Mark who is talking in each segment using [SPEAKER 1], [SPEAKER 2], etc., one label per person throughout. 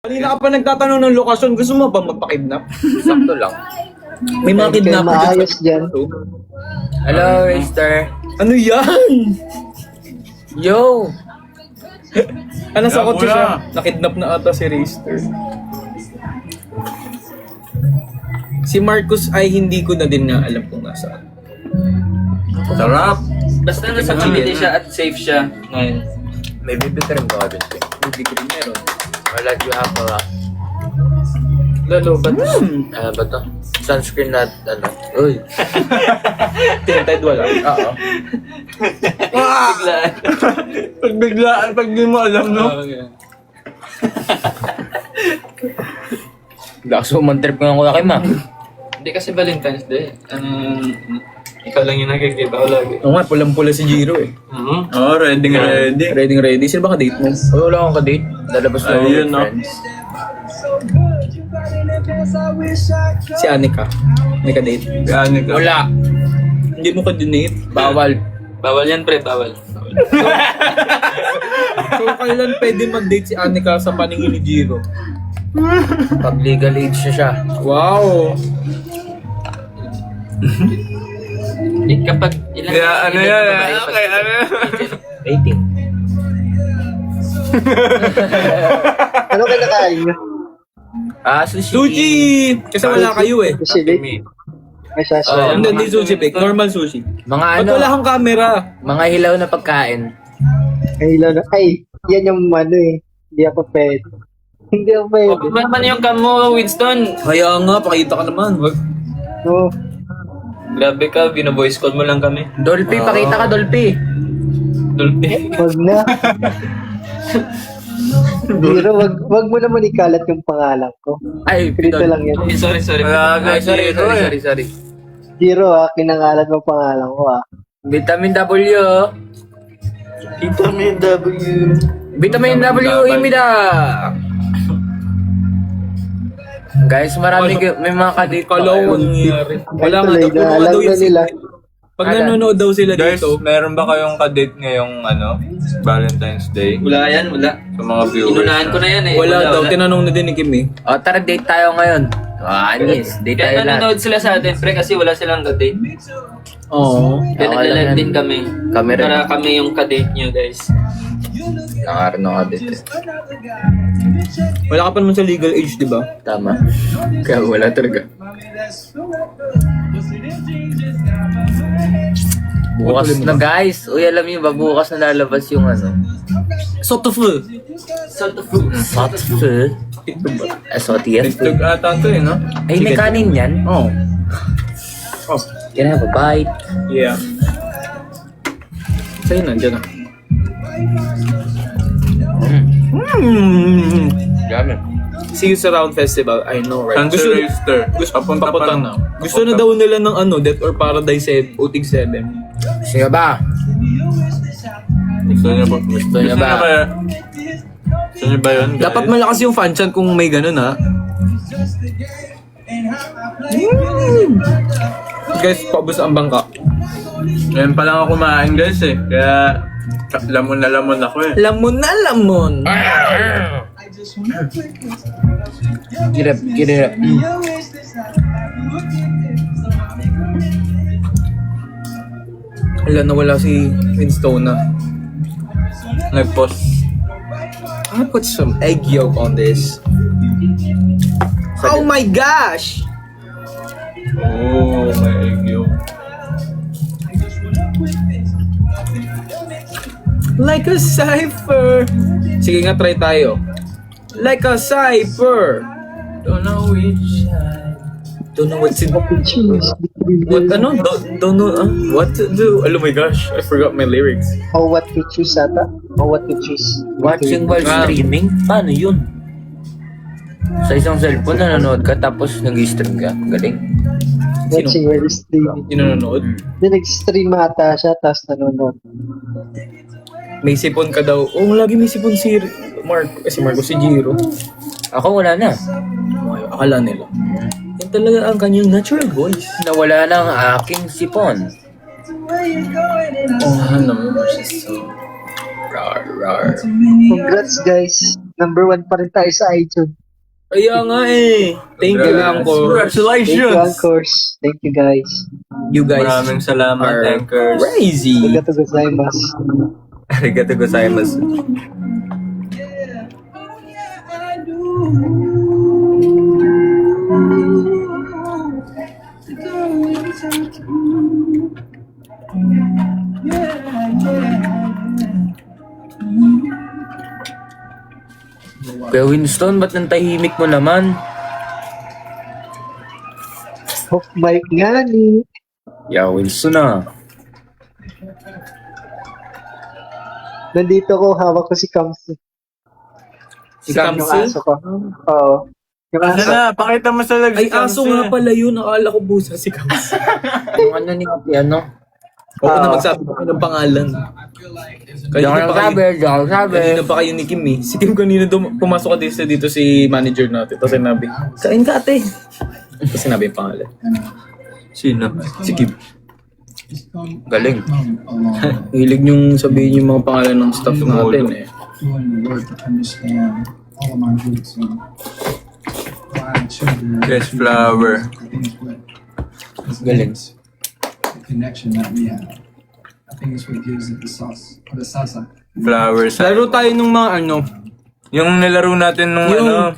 [SPEAKER 1] Kanina ka pa nagtatanong ng lokasyon, gusto mo ba magpa-kidnap?
[SPEAKER 2] Sakto lang.
[SPEAKER 1] May mga kidnapper dyan
[SPEAKER 3] maayos
[SPEAKER 1] sa
[SPEAKER 3] dyan.
[SPEAKER 2] Hello, Raster.
[SPEAKER 1] Ano yan?
[SPEAKER 2] Yo!
[SPEAKER 1] Ano sa kotse siya? Nakidnap na ata si Raster. Si Marcus ay hindi ko na din nga alam kung nasaan.
[SPEAKER 4] Sarap.
[SPEAKER 5] Basta nasa community siya at safe siya ngayon.
[SPEAKER 2] May bibigyan rin ba kami?
[SPEAKER 1] Hindi ko rin meron.
[SPEAKER 2] Wala you have a
[SPEAKER 5] Lalo, ba't
[SPEAKER 2] ano ba to? Sunscreen na ano? Uy!
[SPEAKER 1] Tinted wala.
[SPEAKER 2] Oo.
[SPEAKER 5] biglaan?
[SPEAKER 4] Pag biglaan, pag di mo alam, no?
[SPEAKER 2] Lakas umantrip ko ng kulaki, ma.
[SPEAKER 5] Hindi kasi Valentine's Day. Ikaw lang yung nag-give ako lagi.
[SPEAKER 1] Oo nga, pulang-pula si Jiro eh.
[SPEAKER 4] Oo, ready nga ready.
[SPEAKER 1] Ready. Sino ba ka-date mo?
[SPEAKER 2] Wala akong kadate. Lalabas na ako
[SPEAKER 4] Ayun,
[SPEAKER 2] with
[SPEAKER 4] no?
[SPEAKER 2] friends.
[SPEAKER 1] Si Anika. May ka-date.
[SPEAKER 4] Gani ka.
[SPEAKER 2] Wala.
[SPEAKER 1] Hindi mo ka-donate.
[SPEAKER 2] Bawal.
[SPEAKER 5] Bawal yan, pre. Bawal.
[SPEAKER 1] So, kailan pwede mag-date si Anika sa paningin ni Jiro?
[SPEAKER 2] Pag legal age na siya.
[SPEAKER 1] Wow!
[SPEAKER 5] Kapag ilan
[SPEAKER 4] Kaya ano
[SPEAKER 5] ilan
[SPEAKER 4] yan,
[SPEAKER 5] na babae,
[SPEAKER 4] okay,
[SPEAKER 5] pag-
[SPEAKER 4] ano yan?
[SPEAKER 2] 18.
[SPEAKER 3] Ano kinakain nyo?
[SPEAKER 2] Sushi.
[SPEAKER 1] Sushi! Kasi wala kayo eh.
[SPEAKER 3] Sushi bake? May sasya.
[SPEAKER 1] Hindi sushi bake. Normal sushi.
[SPEAKER 2] Mga
[SPEAKER 1] Ba't
[SPEAKER 2] ano,
[SPEAKER 1] wala kang camera?
[SPEAKER 2] mga hilaw na pagkain.
[SPEAKER 3] Ay, lalo. Ay, yan yung ano eh. Hindi ako pwede. Hindi ako pwede.
[SPEAKER 5] O, ba naman yung cam mo, Winston?
[SPEAKER 1] Kaya nga, pakita ka naman. Wag.
[SPEAKER 3] No.
[SPEAKER 5] Grabe ka, bino-voice call mo lang kami.
[SPEAKER 2] Dolphy, pakita ka, Dolphy.
[SPEAKER 5] Dolphy.
[SPEAKER 3] Wag na. Biro, wag mo naman ikalat yung pangalan ko.
[SPEAKER 2] Ay,
[SPEAKER 3] Dito
[SPEAKER 2] Pidol.
[SPEAKER 3] lang yan.
[SPEAKER 5] Sorry.
[SPEAKER 4] Wala ka
[SPEAKER 2] Ay, sorry.
[SPEAKER 4] eh.
[SPEAKER 3] Jiro kinangalat mo pangalan ko
[SPEAKER 2] Vitamin W.
[SPEAKER 4] Vitamin W.
[SPEAKER 2] Vitamin W, imida. Guys, may mga kadate pa
[SPEAKER 1] Kalaw
[SPEAKER 2] kayo.
[SPEAKER 1] ang nangyayari. Wala nga
[SPEAKER 3] Tuloy
[SPEAKER 1] daw. Puno
[SPEAKER 3] na,
[SPEAKER 1] nga
[SPEAKER 3] alam
[SPEAKER 1] daw
[SPEAKER 3] na
[SPEAKER 1] yung
[SPEAKER 3] nila.
[SPEAKER 1] Pag nanonood daw sila
[SPEAKER 4] Guys,
[SPEAKER 1] dito.
[SPEAKER 4] meron ba kayong kadate ngayong Valentine's Day?
[SPEAKER 5] Wala yan, wala.
[SPEAKER 4] Sa mga viewers.
[SPEAKER 5] Inunahan ko na yan eh.
[SPEAKER 1] Wala daw. Tinanong na din ni Kim eh.
[SPEAKER 2] O, tara, date tayo ngayon. Anis, date tayo
[SPEAKER 5] Kaya
[SPEAKER 2] lahat.
[SPEAKER 5] nanonood sila sa atin, pre, kasi wala silang ka-date.
[SPEAKER 1] Oo.
[SPEAKER 5] Kaya
[SPEAKER 2] Okay lang
[SPEAKER 5] nagla-live
[SPEAKER 2] yan.
[SPEAKER 5] din kami.
[SPEAKER 2] Kami rin.
[SPEAKER 5] Para kami yung ka-date nyo, guys.
[SPEAKER 2] Nangaroon ng kadate.
[SPEAKER 1] Wala ka pa naman sa legal age, di ba?
[SPEAKER 2] Tama. Kaya wala talaga. Bukas na guys. Uy, alam niyo ba, bukas na lalabas yung ano?
[SPEAKER 1] Sotofu.
[SPEAKER 5] Salt of fruit.
[SPEAKER 2] Sotfu. Sotf.
[SPEAKER 4] TikTok ata to eh, no?
[SPEAKER 2] Ay, may kanin yan.
[SPEAKER 1] Oh.
[SPEAKER 2] Can I have a bite?
[SPEAKER 1] Yeah. Sa'yo na, dyan na.
[SPEAKER 2] Yummy.
[SPEAKER 1] See you sa Round Festival. I know, right?
[SPEAKER 4] Cancer Raster. Papunta pa
[SPEAKER 1] na.
[SPEAKER 4] lang.
[SPEAKER 1] Gusto na daw nila ng ano, Death or Paradise 7, Utig 7.
[SPEAKER 2] Sige ba?
[SPEAKER 4] Gusto niya ba?
[SPEAKER 2] Gusto niya ba?
[SPEAKER 4] Gusto niya ba yun, guys?
[SPEAKER 1] Dapat malakas yung fan chan kung may ganun, ha? Guys, paubos ang bangka.
[SPEAKER 4] Ngayon pa lang ako kumain, guys eh. Kaya lamon na lamon ako eh.
[SPEAKER 1] Lamon na lamon.
[SPEAKER 2] Kirap.
[SPEAKER 1] Wala, nawala si Winstone na.
[SPEAKER 4] Nag-post.
[SPEAKER 1] I put some egg yolk on this. Oh my gosh!
[SPEAKER 4] Oh, may egg yolk.
[SPEAKER 1] Like a cipher. Sige nga, try tayo. Like a cipher.
[SPEAKER 4] Don't know which side.
[SPEAKER 1] Don't know what's in...
[SPEAKER 3] Choose between
[SPEAKER 1] What, ano? Don't know, what to do. Oh my gosh, I forgot my lyrics.
[SPEAKER 3] Oh, what to choose ata? Oh, what to choose.
[SPEAKER 2] Watching while streaming? Paano yun? Sa isang cellphone, nanonood ka tapos nag-stream ka. Galing.
[SPEAKER 3] Watching while streaming.
[SPEAKER 1] Yung nanonood.
[SPEAKER 3] Then nag-stream ata siya, tapos nanonood.
[SPEAKER 1] May sipon ka daw. Oh, lagi may sipon si Marco, si Jiro.
[SPEAKER 2] Ako wala na.
[SPEAKER 1] Akala nila. Yan talaga ang kanyang natural voice.
[SPEAKER 2] Nawala na ang aking sipon.
[SPEAKER 1] Oh, ano mo siya so... Rar.
[SPEAKER 3] Congrats guys. Number 1 pa rin tayo sa iTunes.
[SPEAKER 1] Kaya nga eh. Thank you, Angkor.
[SPEAKER 3] Thank you,
[SPEAKER 4] Congratulations!
[SPEAKER 3] Anchors. Thank you, guys.
[SPEAKER 1] You guys
[SPEAKER 4] Maraming salamat,
[SPEAKER 1] are
[SPEAKER 4] Anchors.
[SPEAKER 1] crazy.
[SPEAKER 3] Arigato gozaimasu.
[SPEAKER 2] Arigato gozaimasu. Kuya Winston, ba't nang tahimik mo naman?
[SPEAKER 3] Hook mic nga ni.
[SPEAKER 2] Ya, Winston ah.
[SPEAKER 3] Nandito ko, hawak ko si Kamsi.
[SPEAKER 1] Si
[SPEAKER 3] Yung
[SPEAKER 1] Kamsi?
[SPEAKER 3] aso ko. Oo. Yung
[SPEAKER 4] Ano
[SPEAKER 3] aso.
[SPEAKER 4] na, pakita mo sa lag
[SPEAKER 1] Ay, aso nga pala yun. Akala ko busa si Kamsi.
[SPEAKER 2] Yung ano ni ano?
[SPEAKER 1] Oo na magsabi ko ng pangalan.
[SPEAKER 2] Diyan ka sabi.
[SPEAKER 1] Kanina pa kayo ni Kim eh. Si Kim kanina pumasok ka dito si manager natin. Tapos sinabi, kain ka ate. Tapos sinabi yung pangalan.
[SPEAKER 4] Sino?
[SPEAKER 1] Si Kim.
[SPEAKER 2] Galing.
[SPEAKER 1] Hilig niyong sabihin yung mga pangalan ng staff natin eh.
[SPEAKER 6] doing the work to understand all of my roots and why I children.
[SPEAKER 4] Yes, flower.
[SPEAKER 6] Things with
[SPEAKER 2] Galing.
[SPEAKER 6] the connection that we have. I think it's what gives it the sauce or the salsa.
[SPEAKER 4] Flowers.
[SPEAKER 1] Laro tayo nung mga ano.
[SPEAKER 4] Yung nilaro natin nung
[SPEAKER 1] Yung-
[SPEAKER 4] ano.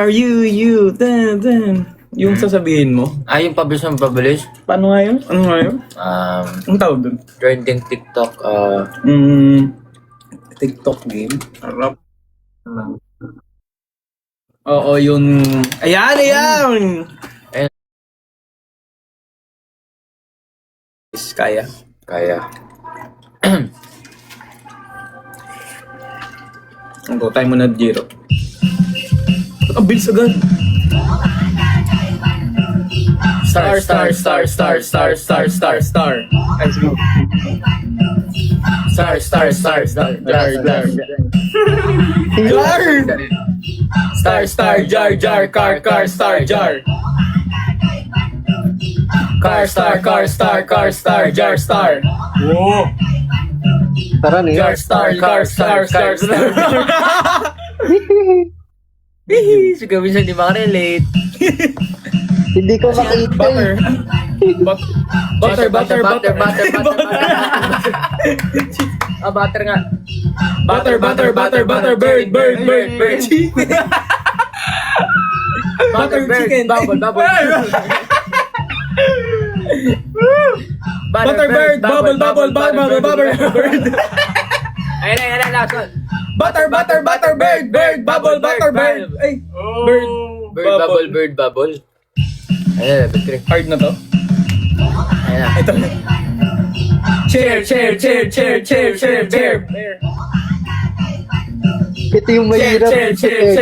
[SPEAKER 1] U, then. Yung sasabihin mo.
[SPEAKER 2] Yung pabilis ng pabilis.
[SPEAKER 1] Paano nga yun? Ano nga yun? Ang tawag dun?
[SPEAKER 2] Trending TikTok.
[SPEAKER 1] TikTok game.
[SPEAKER 4] Harap.
[SPEAKER 1] Oo, yun. Ayan!
[SPEAKER 2] Ayan.
[SPEAKER 1] Kaya.
[SPEAKER 2] Kaya.
[SPEAKER 1] Go tayo muna, Jiro. Ang bilis agad. Star.
[SPEAKER 3] Let's go.
[SPEAKER 1] Star. Jar. Car, star, jar. Car, star.
[SPEAKER 4] Wow!
[SPEAKER 3] Tara na yun.
[SPEAKER 1] Star.
[SPEAKER 2] Si Gawin siya, di makarelate.
[SPEAKER 3] Hindi ko makita eh.
[SPEAKER 1] Butter.
[SPEAKER 2] Butter. Butter nga.
[SPEAKER 1] Butter, bird. Butter chicken.
[SPEAKER 2] Bubble.
[SPEAKER 1] Butter bird, bubble bird.
[SPEAKER 2] Ayan, last one.
[SPEAKER 1] Butter bird, bubble butter bird. Ay,
[SPEAKER 2] Bird, bubble. Ayan, Patrick.
[SPEAKER 1] hard na to.
[SPEAKER 2] Ayan na.
[SPEAKER 1] Ito. Chair.
[SPEAKER 3] Ito yung mahirap.
[SPEAKER 1] Chair.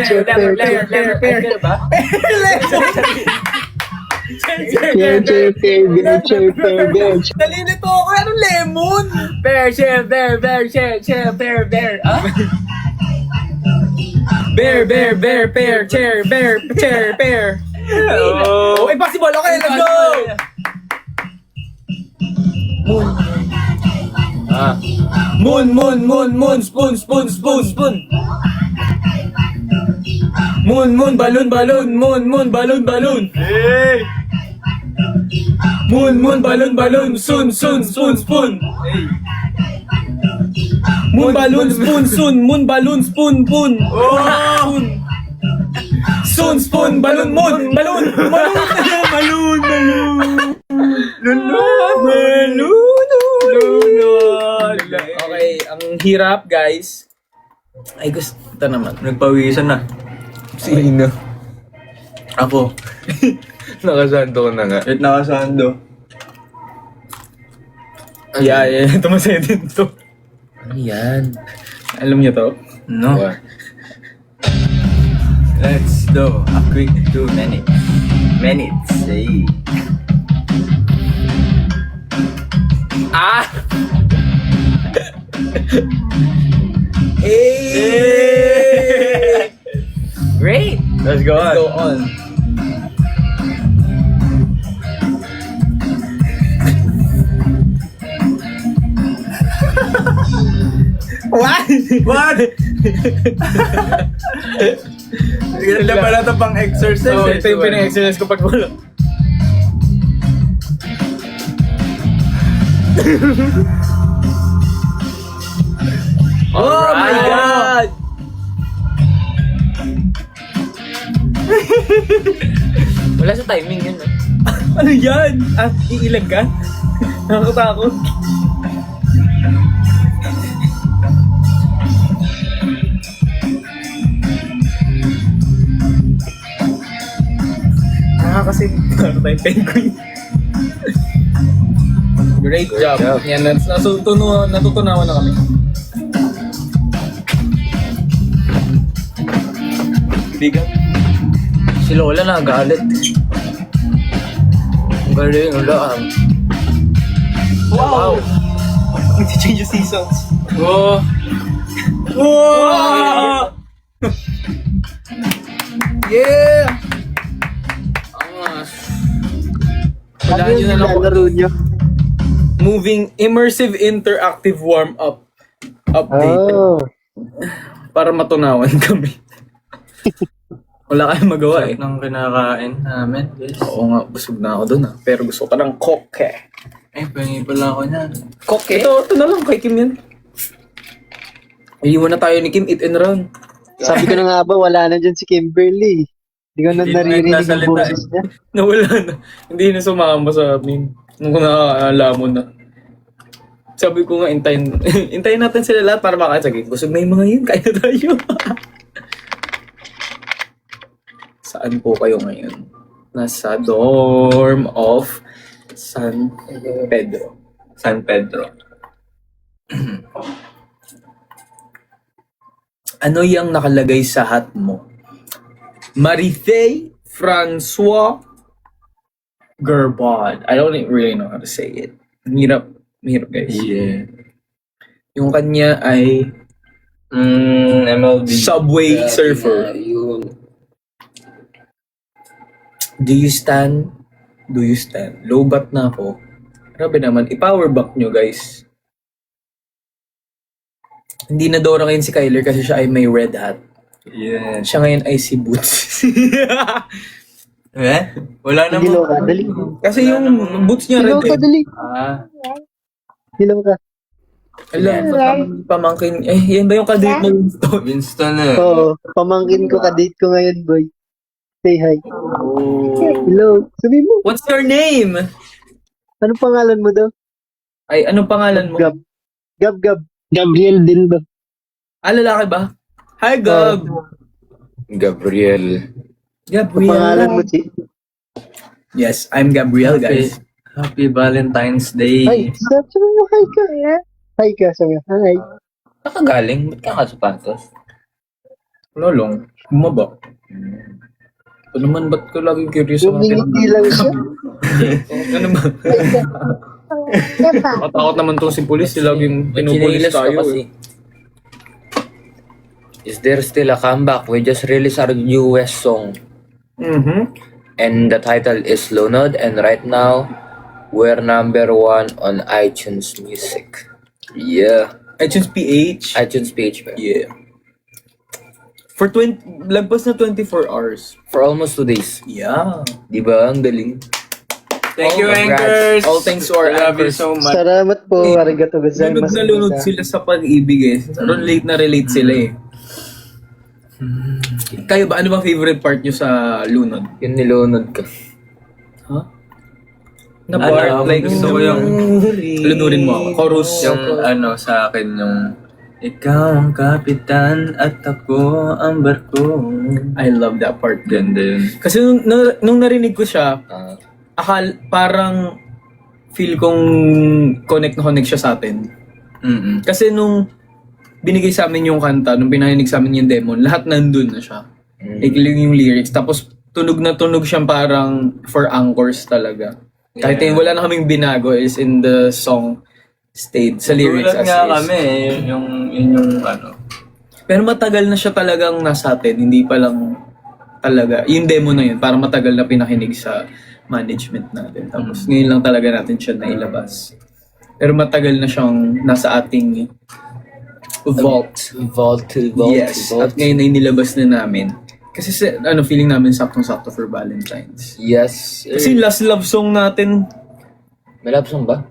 [SPEAKER 1] Nalilito ako. Anong lemon?
[SPEAKER 2] Bear.
[SPEAKER 1] Pear. Oh, impossible. Okay, let's go. Moon. Spoon. Moon, balloon.
[SPEAKER 4] Hey!
[SPEAKER 1] Moon, balloon. Spoon. Moon, balloon, spoon.
[SPEAKER 4] Oh!
[SPEAKER 1] Spoon, balloon. Okay, ang hirap guys. Ay gusto naman.
[SPEAKER 4] Nagpawisan na.
[SPEAKER 2] Sino?
[SPEAKER 4] Ako.
[SPEAKER 2] Nakasanto ko na nga.
[SPEAKER 4] Kahit nakasando.
[SPEAKER 1] Yeah. Ito masaya din to.
[SPEAKER 2] Ano yan?
[SPEAKER 1] Alam niyo to?
[SPEAKER 4] No. Let's do a quick 2 minutes. Hey.
[SPEAKER 1] Hey!
[SPEAKER 2] Great!
[SPEAKER 4] Let's go
[SPEAKER 1] Let's
[SPEAKER 4] on.
[SPEAKER 1] go on. What?
[SPEAKER 4] What? Ganda pala ito pang exercise.
[SPEAKER 1] So, ito yung pinag-exercise ko pag wala. Oh my God!
[SPEAKER 2] Wala sa timing yun.
[SPEAKER 1] Ano yan? Ah, iilag ka? Nakakatakot. Kasi ano tayong penguin. Great job.
[SPEAKER 2] job.
[SPEAKER 1] Yan, natutunawan na kami. Bigat.
[SPEAKER 2] Si Lola nagalit. Ang galing, wala.
[SPEAKER 1] Wow! Mag-change yung seasons.
[SPEAKER 2] Oh.
[SPEAKER 1] Wow! Yeah!
[SPEAKER 2] Angas.
[SPEAKER 3] Ano
[SPEAKER 1] Wala nyo
[SPEAKER 3] yung
[SPEAKER 1] na lang.
[SPEAKER 3] nilalaro nyo?
[SPEAKER 1] Moving immersive interactive warm-up update.
[SPEAKER 3] Oh.
[SPEAKER 1] Para matunawan kami. Wala kayong magawa eh.
[SPEAKER 4] Nang kinakain namin, guys.
[SPEAKER 1] Oo nga, busog na ako dun pero gusto ko ng koke.
[SPEAKER 4] Pengi pala ako niyan.
[SPEAKER 1] Koke? Ito na lang kay Kim yan. Iiwan na tayo ni Kim, eat and run.
[SPEAKER 3] Sabi ko na nga ba, wala na dyan si Kimberly. Hindi ko na
[SPEAKER 4] Hindi na
[SPEAKER 3] naririnig yung
[SPEAKER 4] nagsasalita
[SPEAKER 3] boses niya.
[SPEAKER 1] Nawala na. Hindi na sumama sa amin. Nung nakaalamon na. Sabi ko nga, intayin natin sila lahat para makasagay. Busog na yung mga yun, kaya tayo. Saan po kayo ngayon? Nasa dorm of San Pedro.
[SPEAKER 4] San Pedro.
[SPEAKER 1] Ano yung nakalagay sa hat mo? Marithe Francois Gerbod. I don't really know how to say it. Mahirap guys.
[SPEAKER 4] Yeah.
[SPEAKER 1] Yung kanya ay
[SPEAKER 4] MLB.
[SPEAKER 1] Subway Surfer.
[SPEAKER 2] Yun.
[SPEAKER 1] Do you stand? Do you stand? Low-bat na ako. Grabe naman. I-power back nyo, guys. Hindi na Dora ngayon si Kyler kasi siya ay may red hat.
[SPEAKER 4] Yeah.
[SPEAKER 1] Siya ngayon ay si Boots.
[SPEAKER 4] Eh? Wala na
[SPEAKER 3] Hilaw ka, dali.
[SPEAKER 1] Kasi yung boots niya
[SPEAKER 3] Hilaw
[SPEAKER 1] red
[SPEAKER 3] ka,
[SPEAKER 1] eh.
[SPEAKER 3] dali. Hilaw ka.
[SPEAKER 1] Alam, pamangkin. Yan ba yung kadate mo?
[SPEAKER 4] Winston eh.
[SPEAKER 3] Oo, pamangkin ko, kadate ko ngayon, boy. Say hi. Hello. Sabi mo,
[SPEAKER 1] What's your name?
[SPEAKER 3] anong pangalan mo daw?
[SPEAKER 1] Ay, anong pangalan mo?
[SPEAKER 3] Gab. Gab. Gabriel din ba?
[SPEAKER 1] Ah, lalaki ba? Hi, Gab.
[SPEAKER 2] Gabriel.
[SPEAKER 1] Gabriel.
[SPEAKER 3] Pangalan mo, si...
[SPEAKER 1] Yes, I'm Gabriel, guys.
[SPEAKER 4] Happy Valentine's Day.
[SPEAKER 3] Ay, sabi mo, hi ka. Hi ka, sabi mo. Hi.
[SPEAKER 2] Nakagaling? Ba't ka nakasapatos?
[SPEAKER 1] Lolong, bumaba. Ano naman, ba't ko laging curious sa mga
[SPEAKER 3] Lumingiti lang siya.
[SPEAKER 1] Ano ba? Matakot naman tong si police. Sila laging pinupulis
[SPEAKER 2] Chinilas ka
[SPEAKER 1] tayo
[SPEAKER 2] kasi.
[SPEAKER 1] eh.
[SPEAKER 2] Is there still a comeback? We just released our newest song.
[SPEAKER 1] Mm-hmm.
[SPEAKER 2] And the title is Lunod. And right now, we're number 1 on iTunes Music. Yeah.
[SPEAKER 1] iTunes PH.
[SPEAKER 2] iTunes page pa.
[SPEAKER 1] Yeah. For lagpas na 24 hours.
[SPEAKER 2] For almost 2 days.
[SPEAKER 1] Yeah.
[SPEAKER 2] Di ba? Ang galing.
[SPEAKER 4] Thank you,
[SPEAKER 2] Congrats.
[SPEAKER 4] Anchors.
[SPEAKER 1] All thanks to our
[SPEAKER 4] Love you
[SPEAKER 1] anchors.
[SPEAKER 4] so much.
[SPEAKER 3] Salamat po. Arigato
[SPEAKER 1] Lunod
[SPEAKER 3] gozaimasu.
[SPEAKER 1] na lunod sila sa pag-ibig eh. Relate na relate sila eh. Kayo ba? Ano ba favorite part nyo sa lunod?
[SPEAKER 2] Yung nilunod ka.
[SPEAKER 1] Huh? Na part?
[SPEAKER 4] Ano,
[SPEAKER 1] Like,
[SPEAKER 4] gusto ko yung
[SPEAKER 1] lunurin mo ako. Chorus.
[SPEAKER 4] Yung ano sa akin yung ikaw ang kapitan at ako ang barko.
[SPEAKER 1] I love that part.
[SPEAKER 4] Ganda yun.
[SPEAKER 1] Kasi nung narinig ko siya, parang feel kong connect siya sa atin.
[SPEAKER 4] Mm-mm.
[SPEAKER 1] Kasi nung binigay sa amin yung kanta, nung pinahinig sa amin yung demo, lahat nandun na siya. Like yung lyrics. Tapos tunog na tunog siyang parang for anchors talaga. Kahit yung wala na kaming binago is in the song stayed sa lyrics
[SPEAKER 4] Tulad
[SPEAKER 1] as
[SPEAKER 4] nga
[SPEAKER 1] is.
[SPEAKER 4] kami, yun yung ano.
[SPEAKER 1] Pero matagal na siya talagang nasa atin, hindi pa lang talaga. Yung demo na yun, parang matagal na pinakinig sa management natin. Tapos ngayon lang talaga natin siya nailabas. Pero matagal na siyang nasa ating Vault.
[SPEAKER 2] Vault.
[SPEAKER 1] Yes. At ngayon ay nilabas na namin. Kasi feeling namin saktong-sakto for Valentine's.
[SPEAKER 2] Yes.
[SPEAKER 1] Kasi last love song natin,
[SPEAKER 2] May love song ba?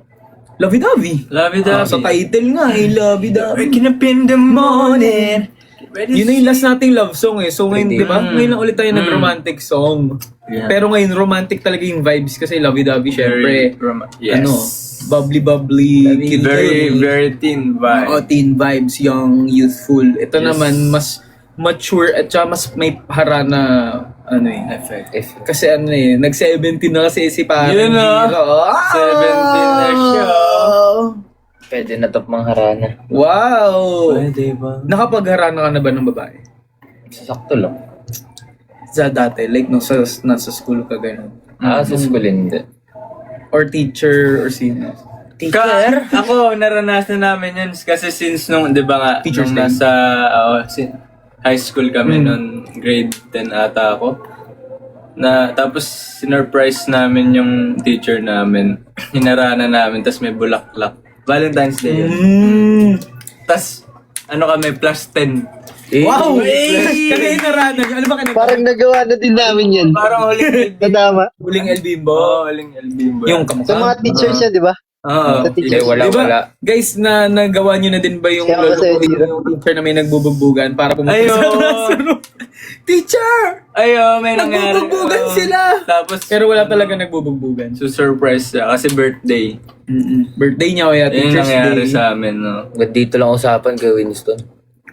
[SPEAKER 1] Lovey-dovey.
[SPEAKER 4] Lovey-dovey.
[SPEAKER 1] Sa title nga, Lovey-dovey.
[SPEAKER 4] Waking up in the morning.
[SPEAKER 1] Yun na yung last nating love song eh. So ngayon,
[SPEAKER 2] Pwede.
[SPEAKER 1] di ba? Ngayon lang ulit tayo nag-romantic song.
[SPEAKER 4] Yeah.
[SPEAKER 1] Pero ngayon, romantic talaga yung vibes kasi lovey-dovey, syempre.
[SPEAKER 4] Yes.
[SPEAKER 1] Ano, bubbly-bubbly.
[SPEAKER 4] Very, very teen vibe.
[SPEAKER 1] Teen vibes, young, youthful. Ito naman, mas mature at saka mas may harana,
[SPEAKER 4] Effect.
[SPEAKER 1] Kasi nag-17 na kasi si parang
[SPEAKER 4] Yun na.
[SPEAKER 1] Hero.
[SPEAKER 4] 17 na siya.
[SPEAKER 2] Pwede na to mangharana.
[SPEAKER 1] Wow!
[SPEAKER 4] Pwede ba?
[SPEAKER 1] Nakapagharana ka na ba ng babae?
[SPEAKER 2] Sakto lang.
[SPEAKER 1] Sa dati, like nasa school ka gano'n.
[SPEAKER 2] Sa school hindi.
[SPEAKER 1] Or teacher, or sino.
[SPEAKER 4] Ako, naranasan namin yun kasi since nung, di ba nga,
[SPEAKER 1] Teacher's
[SPEAKER 4] nung
[SPEAKER 1] Day.
[SPEAKER 4] nasa high school kami nun, grade 10 ata ako. Tapos, sinurprise namin yung teacher namin. Hinarana namin, tapos may bulaklak. Valentine's Day yun. Tapos, kami, plus 10.
[SPEAKER 1] Wow! Kasi inarana nyo. Ano ba kanina?
[SPEAKER 3] Parang nagawa na din namin yan.
[SPEAKER 4] Parang huling
[SPEAKER 3] Nadama.
[SPEAKER 1] Huling El Bimbo.
[SPEAKER 4] huling El Bimbo.
[SPEAKER 1] Yung
[SPEAKER 3] Sa
[SPEAKER 1] kamukha.
[SPEAKER 3] mga teachers yan, di ba?
[SPEAKER 4] Oo.
[SPEAKER 3] Sa teachers.
[SPEAKER 2] Wala.
[SPEAKER 1] Guys, nagawa nyo na din ba yung
[SPEAKER 3] Siya ako sa'yo, Jiro.
[SPEAKER 1] yung teacher na may nagbubugbugan para pumunta
[SPEAKER 4] Ayo.
[SPEAKER 1] sa classroom? Teacher!
[SPEAKER 4] May nangyari.
[SPEAKER 1] Nagbubugbugan
[SPEAKER 4] Oo.
[SPEAKER 1] sila!
[SPEAKER 4] Tapos,
[SPEAKER 1] Pero wala talaga nagbubugbugan.
[SPEAKER 4] so surprise siya kasi birthday.
[SPEAKER 1] Birthday niya kaya
[SPEAKER 4] Yun yung
[SPEAKER 1] Teacher's
[SPEAKER 4] nangyari
[SPEAKER 1] Day.
[SPEAKER 4] sa amin, no?
[SPEAKER 2] Dito lang usapan kay Winston.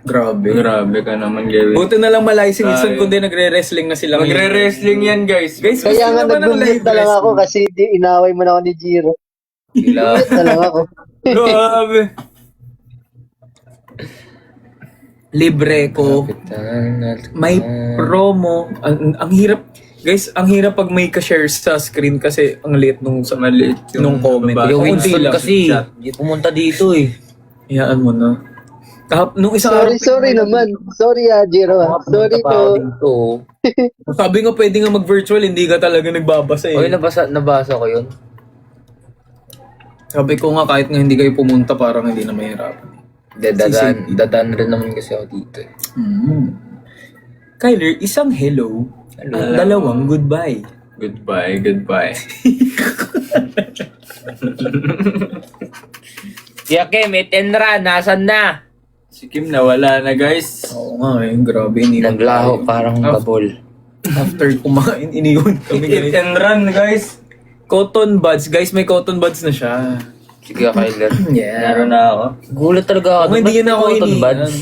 [SPEAKER 1] Grabe.
[SPEAKER 4] Grabe ka naman, Gawin.
[SPEAKER 1] Buti na lang malay si Wilson
[SPEAKER 4] Tayo.
[SPEAKER 1] kundi nagre-wrestling na sila. ngayon.
[SPEAKER 4] Magre-wrestling yan, guys.
[SPEAKER 1] Guys,
[SPEAKER 3] Kaya nga
[SPEAKER 1] gusto naman ng
[SPEAKER 3] nag-mute
[SPEAKER 1] live
[SPEAKER 3] na lang ako
[SPEAKER 1] wrestling.
[SPEAKER 3] kasi inaway mo na ako ni Jiro.
[SPEAKER 2] Sila.
[SPEAKER 3] Mute na lang ako.
[SPEAKER 4] Grabe.
[SPEAKER 1] Libre ko. May promo. Ang hirap. Guys, ang hirap pag may ka-share sa screen kasi ang liit nung
[SPEAKER 4] Maliit
[SPEAKER 1] nung comment.
[SPEAKER 4] babasa.
[SPEAKER 2] Yung
[SPEAKER 1] Kunti
[SPEAKER 2] Winston
[SPEAKER 1] lang.
[SPEAKER 2] kasi,
[SPEAKER 4] Chat.
[SPEAKER 2] di pumunta dito eh.
[SPEAKER 1] Hayaan mo na. Nung isang
[SPEAKER 3] Sorry naman. Sorry Jiro. Sorry
[SPEAKER 2] Pumunta pa ako
[SPEAKER 3] to.
[SPEAKER 2] dito.
[SPEAKER 1] Sabi nga pwede nga mag-virtual, hindi ka talaga nagbabasa eh.
[SPEAKER 2] Oy, nabasa ko yun.
[SPEAKER 1] Sabi ko nga kahit nga hindi kayo pumunta, parang hindi na mahirapan.
[SPEAKER 2] Dadaan rin naman kasi ako dito eh.
[SPEAKER 1] Kyler, isang hello, at dalawang goodbye.
[SPEAKER 4] Goodbye, goodbye.
[SPEAKER 2] Siya Kim, Tenra, nasan na?
[SPEAKER 4] Si Kim nawala na, guys.
[SPEAKER 1] Oo nga eh, grabe. Iniwan
[SPEAKER 2] Naglaho
[SPEAKER 1] tayo.
[SPEAKER 2] parang babol.
[SPEAKER 1] After kumain, iniwan kami.
[SPEAKER 4] Eat
[SPEAKER 1] guys.
[SPEAKER 4] and run, guys.
[SPEAKER 1] Cotton buds. Guys, may cotton buds na siya.
[SPEAKER 2] Sige, Kyler.
[SPEAKER 1] Yeah.
[SPEAKER 4] Meron na ako.
[SPEAKER 2] Gulat talaga ako.
[SPEAKER 1] Kung hindi
[SPEAKER 2] Ba't
[SPEAKER 1] na ako
[SPEAKER 2] cotton
[SPEAKER 1] iniwan.
[SPEAKER 2] buds?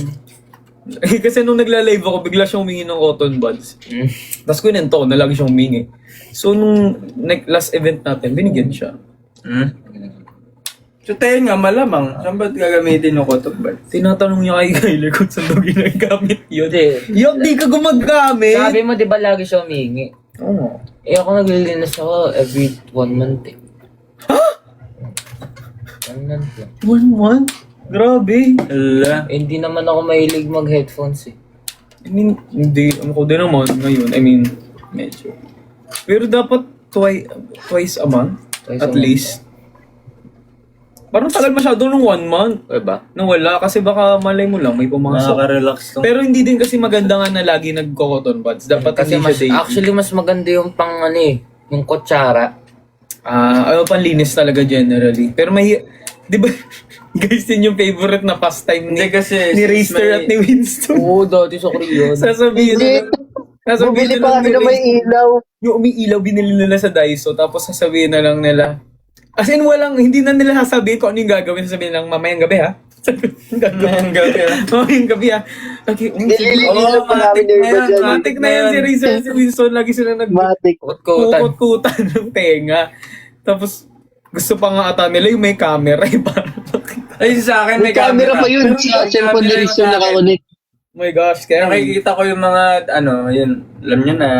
[SPEAKER 1] Eh, kasi nung nagla-live ako, bigla siyang humingi ng cotton buds.
[SPEAKER 2] Mm.
[SPEAKER 1] Tapos kwento ko na lagi siyang humingi. So, nung last event natin, binigyan siya.
[SPEAKER 4] So, tayo nga, malamang. Saan ba't gagamitin yung cotton buds?
[SPEAKER 1] Tinatanong niya kay Kyler kung saan daw ginagamit yun.
[SPEAKER 2] Hindi.
[SPEAKER 1] Yung di ka gumagamit!
[SPEAKER 2] Sabi mo, di ba lagi siya humingi?
[SPEAKER 1] Oo.
[SPEAKER 2] Eh, ako naglilinis ako every 1 month eh.
[SPEAKER 1] Ha?
[SPEAKER 2] 1 month lang.
[SPEAKER 1] 1 month? Grabe.
[SPEAKER 4] Ala.
[SPEAKER 2] Eh, hindi naman ako mahilig mag-headphones eh.
[SPEAKER 1] I mean, hindi. Ako din naman ngayon. I mean, medyo. Pero dapat twice a month.
[SPEAKER 2] Twice
[SPEAKER 1] at
[SPEAKER 2] a month.
[SPEAKER 1] least. Parang tagal masyado nung 1 month.
[SPEAKER 2] Okay ba?
[SPEAKER 1] Nawala kasi baka malay mo lang may pumasok.
[SPEAKER 4] Nakaka-relax to.
[SPEAKER 1] Pero hindi din kasi maganda nga na lagi nagko-cotton buds. Dapat
[SPEAKER 2] Kasi
[SPEAKER 1] hindi
[SPEAKER 2] mas,
[SPEAKER 1] siya daily.
[SPEAKER 2] actually mas maganda yung pang ano eh, yung kutsara.
[SPEAKER 1] Ayaw panlinis talaga generally. Pero may, di ba, guys, yun yung favorite na pastime ni,
[SPEAKER 4] Hindi kasi,
[SPEAKER 1] ni Raster at ni Winston.
[SPEAKER 2] Oo, dati sa Korean.
[SPEAKER 1] Sasabihin
[SPEAKER 3] Hindi. Bumili pa kami na may ilaw.
[SPEAKER 1] Yung umiilaw, binili nila sa Daiso, tapos sasabihin na lang nila, as in hindi na nila sasabihin kung ano yung gagawin, sasabihin lang, mamayang gabi ha?
[SPEAKER 4] Mamayang gabi, ha?
[SPEAKER 1] Mamayang gabi ha? Okay,
[SPEAKER 3] Nililinis pa namin yung iba dyan.
[SPEAKER 1] matik na yan si Razer at si Winston, lagi sila
[SPEAKER 3] Matik.
[SPEAKER 2] Kut-kutan.
[SPEAKER 1] kukut-kutan ng tenga. Tapos, gusto pa nga ata nila yung may camera. Parang,
[SPEAKER 4] Ay, sa akin
[SPEAKER 3] May camera pa yun. Sa cellphone ni Rizzo nakakunik.
[SPEAKER 1] oh my gosh, kaya
[SPEAKER 4] Nakikita ko yung mga, yun, alam nyo na.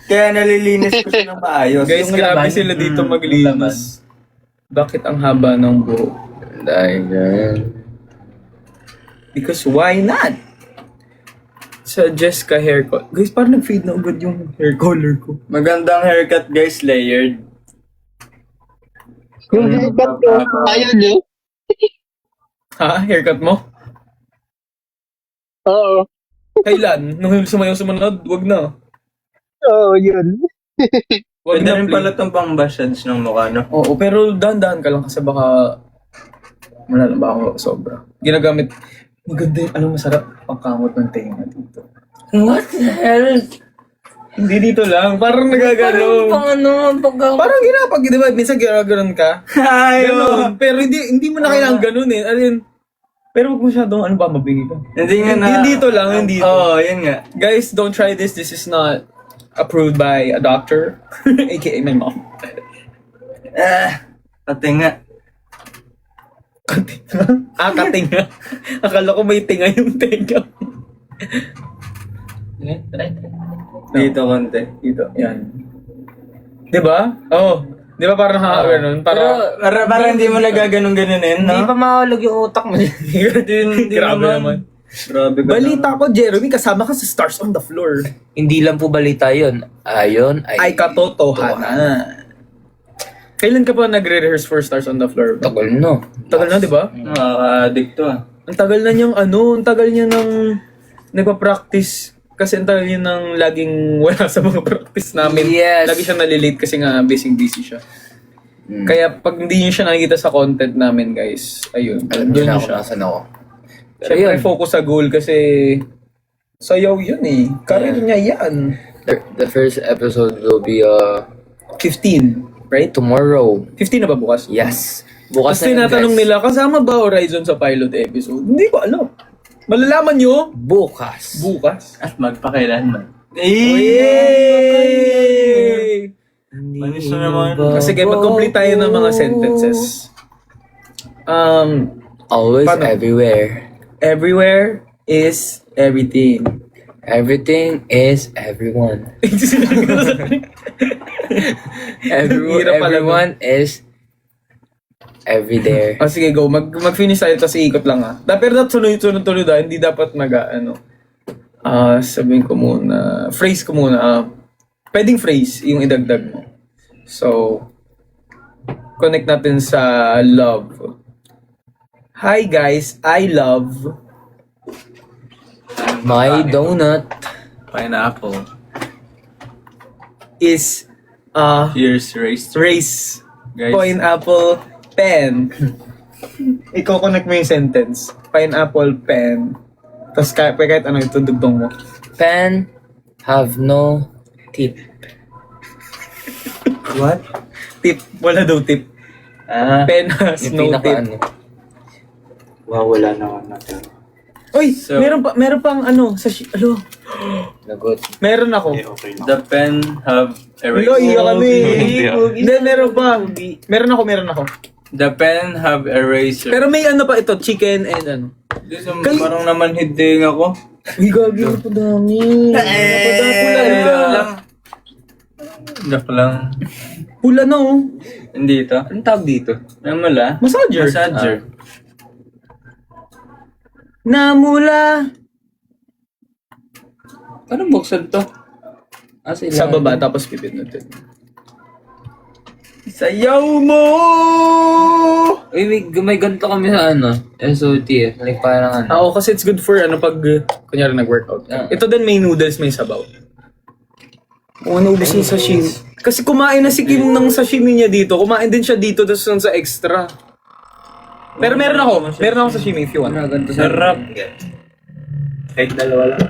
[SPEAKER 4] Kaya nalilinis ko siya ng maayos.
[SPEAKER 1] guys,
[SPEAKER 4] Yung
[SPEAKER 1] grabe
[SPEAKER 4] laman.
[SPEAKER 1] sila dito
[SPEAKER 4] Yung laman.
[SPEAKER 1] maglinis. Bakit ang haba ng buhok?
[SPEAKER 2] Dahil yan.
[SPEAKER 1] Because why not? Suggest ka haircut. Guys, parang nag-fade na agad yung hair color ko.
[SPEAKER 4] Magandang haircut, guys, layered.
[SPEAKER 3] Yung haircut ko, ayaw niyo.
[SPEAKER 1] Ha? Haircut mo?
[SPEAKER 3] Oo.
[SPEAKER 1] Kailan? Nung sumunod? Wag na.
[SPEAKER 3] Oo, yun.
[SPEAKER 1] Wag
[SPEAKER 4] Pwede
[SPEAKER 1] na,
[SPEAKER 4] rin
[SPEAKER 1] please.
[SPEAKER 4] pala itong pang bashads ng mukha, no?
[SPEAKER 1] Oo, pero dahan-dahan ka lang kasi baka wala na ba ako sobra. Ginagamit. Ang ganda yun. Alam mo, masarap pagkamot ng tenga dito.
[SPEAKER 2] What the hell?
[SPEAKER 1] Hindi dito lang. Parang nagagano. Parang ginapag, di ba? Minsan ginaganon ka. Ganon. Pero hindi mo na kailangan ganun eh. Ano yun? Pero huwag masyadong ano ba, mabingi ka.
[SPEAKER 4] Hindi nga na...
[SPEAKER 1] Hindi dito lang, hindi dito.
[SPEAKER 4] Oo, yun nga.
[SPEAKER 1] Guys, don't try this. This is not approved by a doctor. AKA my mom.
[SPEAKER 4] Pati nga.
[SPEAKER 1] Katinga? Katinga. Akala ko may tinga yung tenga.
[SPEAKER 4] Dito konti.
[SPEAKER 1] Dito, yan. Di ba? Oo. Di ba parang nakaka-ganon?
[SPEAKER 4] Para hindi mo nagaganon-ganonin, no?
[SPEAKER 2] Hindi pa mahulog yung utak mo.
[SPEAKER 4] Hindi
[SPEAKER 1] Grabe naman.
[SPEAKER 4] Grabe ka
[SPEAKER 1] Balita ko, Jeremy, kasama ka sa Stars on the Floor.
[SPEAKER 2] Hindi lang po balita yun. Ayon
[SPEAKER 1] Ay katotohanan. Kailan ka pa nagre-rehearse for Stars on the Floor?
[SPEAKER 2] Tagal no.
[SPEAKER 1] Tagal na, di ba?
[SPEAKER 4] Nakaka-addict to, ah.
[SPEAKER 1] Ang tagal na niyang ang tagal niya nang nagpa-practice. Kasi ang tagal niya nang laging wala sa mga practice namin.
[SPEAKER 2] Yes.
[SPEAKER 1] Lagi siya nalilate kasi nga busy siya. Kaya pag hindi niyo siya nakikita sa content namin, guys, ayun.
[SPEAKER 2] Alam
[SPEAKER 1] doon
[SPEAKER 2] niyo na
[SPEAKER 1] siya.
[SPEAKER 2] ako nasan ako.
[SPEAKER 1] Siyempre, focus sa goal kasi sayaw yun eh. Career niya yan.
[SPEAKER 2] The first episode will be
[SPEAKER 1] 15, right?
[SPEAKER 2] tomorrow.
[SPEAKER 1] 15 na ba bukas?
[SPEAKER 2] Yes.
[SPEAKER 1] Tapos
[SPEAKER 2] Bukas na yun,
[SPEAKER 1] tinatanong
[SPEAKER 2] guys.
[SPEAKER 1] nila, kasama ba Horizon sa pilot episode? Hindi ko alam. Malalaman nyo
[SPEAKER 2] Bukas.
[SPEAKER 1] bukas.
[SPEAKER 4] At magpakailanman.
[SPEAKER 1] Yay!
[SPEAKER 4] Manis na naman.
[SPEAKER 1] Kasi kaya mag-complete tayo ng mga sentences.
[SPEAKER 2] Always
[SPEAKER 1] Paano?
[SPEAKER 2] everywhere.
[SPEAKER 1] Everywhere is everything.
[SPEAKER 2] Everything is everyone.
[SPEAKER 1] Hirap pala
[SPEAKER 2] Everyone is every there.
[SPEAKER 1] Oh, sige, go. Mag-finish tayo, tapos iikot lang Pero dapat sunod-sunod hindi dapat sabihin ko muna, phrase ko muna. Pwedeng phrase, yung idagdag mo. So, connect natin sa love. Hi guys, I love
[SPEAKER 2] My donut.
[SPEAKER 4] Pineapple.
[SPEAKER 1] is
[SPEAKER 4] Here's race.
[SPEAKER 1] race.
[SPEAKER 4] Guys.
[SPEAKER 1] Pineapple pen. Ikaw connect mo yung sentence. Pineapple pen. Tapos kahit ano ito dugtong mo.
[SPEAKER 2] Pen have no tip.
[SPEAKER 4] What?
[SPEAKER 1] Tip. Wala daw tip. Pen has
[SPEAKER 2] Yung
[SPEAKER 1] no
[SPEAKER 2] pinaka
[SPEAKER 1] tip.
[SPEAKER 2] ano.
[SPEAKER 6] Wow, wala naman natin.
[SPEAKER 1] Uy,
[SPEAKER 4] So-
[SPEAKER 1] meron pang ano,
[SPEAKER 2] Lagot.
[SPEAKER 1] meron ako.
[SPEAKER 6] Okay na.
[SPEAKER 4] The pen have
[SPEAKER 1] Hello,
[SPEAKER 4] eraser.
[SPEAKER 1] iya kami.
[SPEAKER 6] Hindi,
[SPEAKER 1] Hindi, meron pa. Meron ako.
[SPEAKER 4] The pen have eraser.
[SPEAKER 1] Pero may ano pa ito, chicken and ano.
[SPEAKER 4] This parang naman hiding ako.
[SPEAKER 1] Uy, gagi na po dami.
[SPEAKER 4] Joke lang.
[SPEAKER 1] Pula na oh.
[SPEAKER 4] Hindi ito.
[SPEAKER 2] Anong tawag dito?
[SPEAKER 4] Namula.
[SPEAKER 1] Massager.
[SPEAKER 4] Massager.
[SPEAKER 1] Namula.
[SPEAKER 2] Paano buksan to?
[SPEAKER 1] Sa baba, tapos pipinutin.
[SPEAKER 4] Sayaw mo!
[SPEAKER 2] Uy, may ganito kami sa ano, SOT eh. Like parang ano.
[SPEAKER 1] Oo, kasi it's good for ano pag, kunyari nag-workout. Ito din may noodles, may sabaw. Oo, naubos yung sashimi. Kasi kumain na si Kim ng sashimi niya dito. Kumain din siya dito, tapos nun sa extra. Pero meron ako sashimi if you want.
[SPEAKER 4] Sarap.
[SPEAKER 6] Kahit dalawa lang.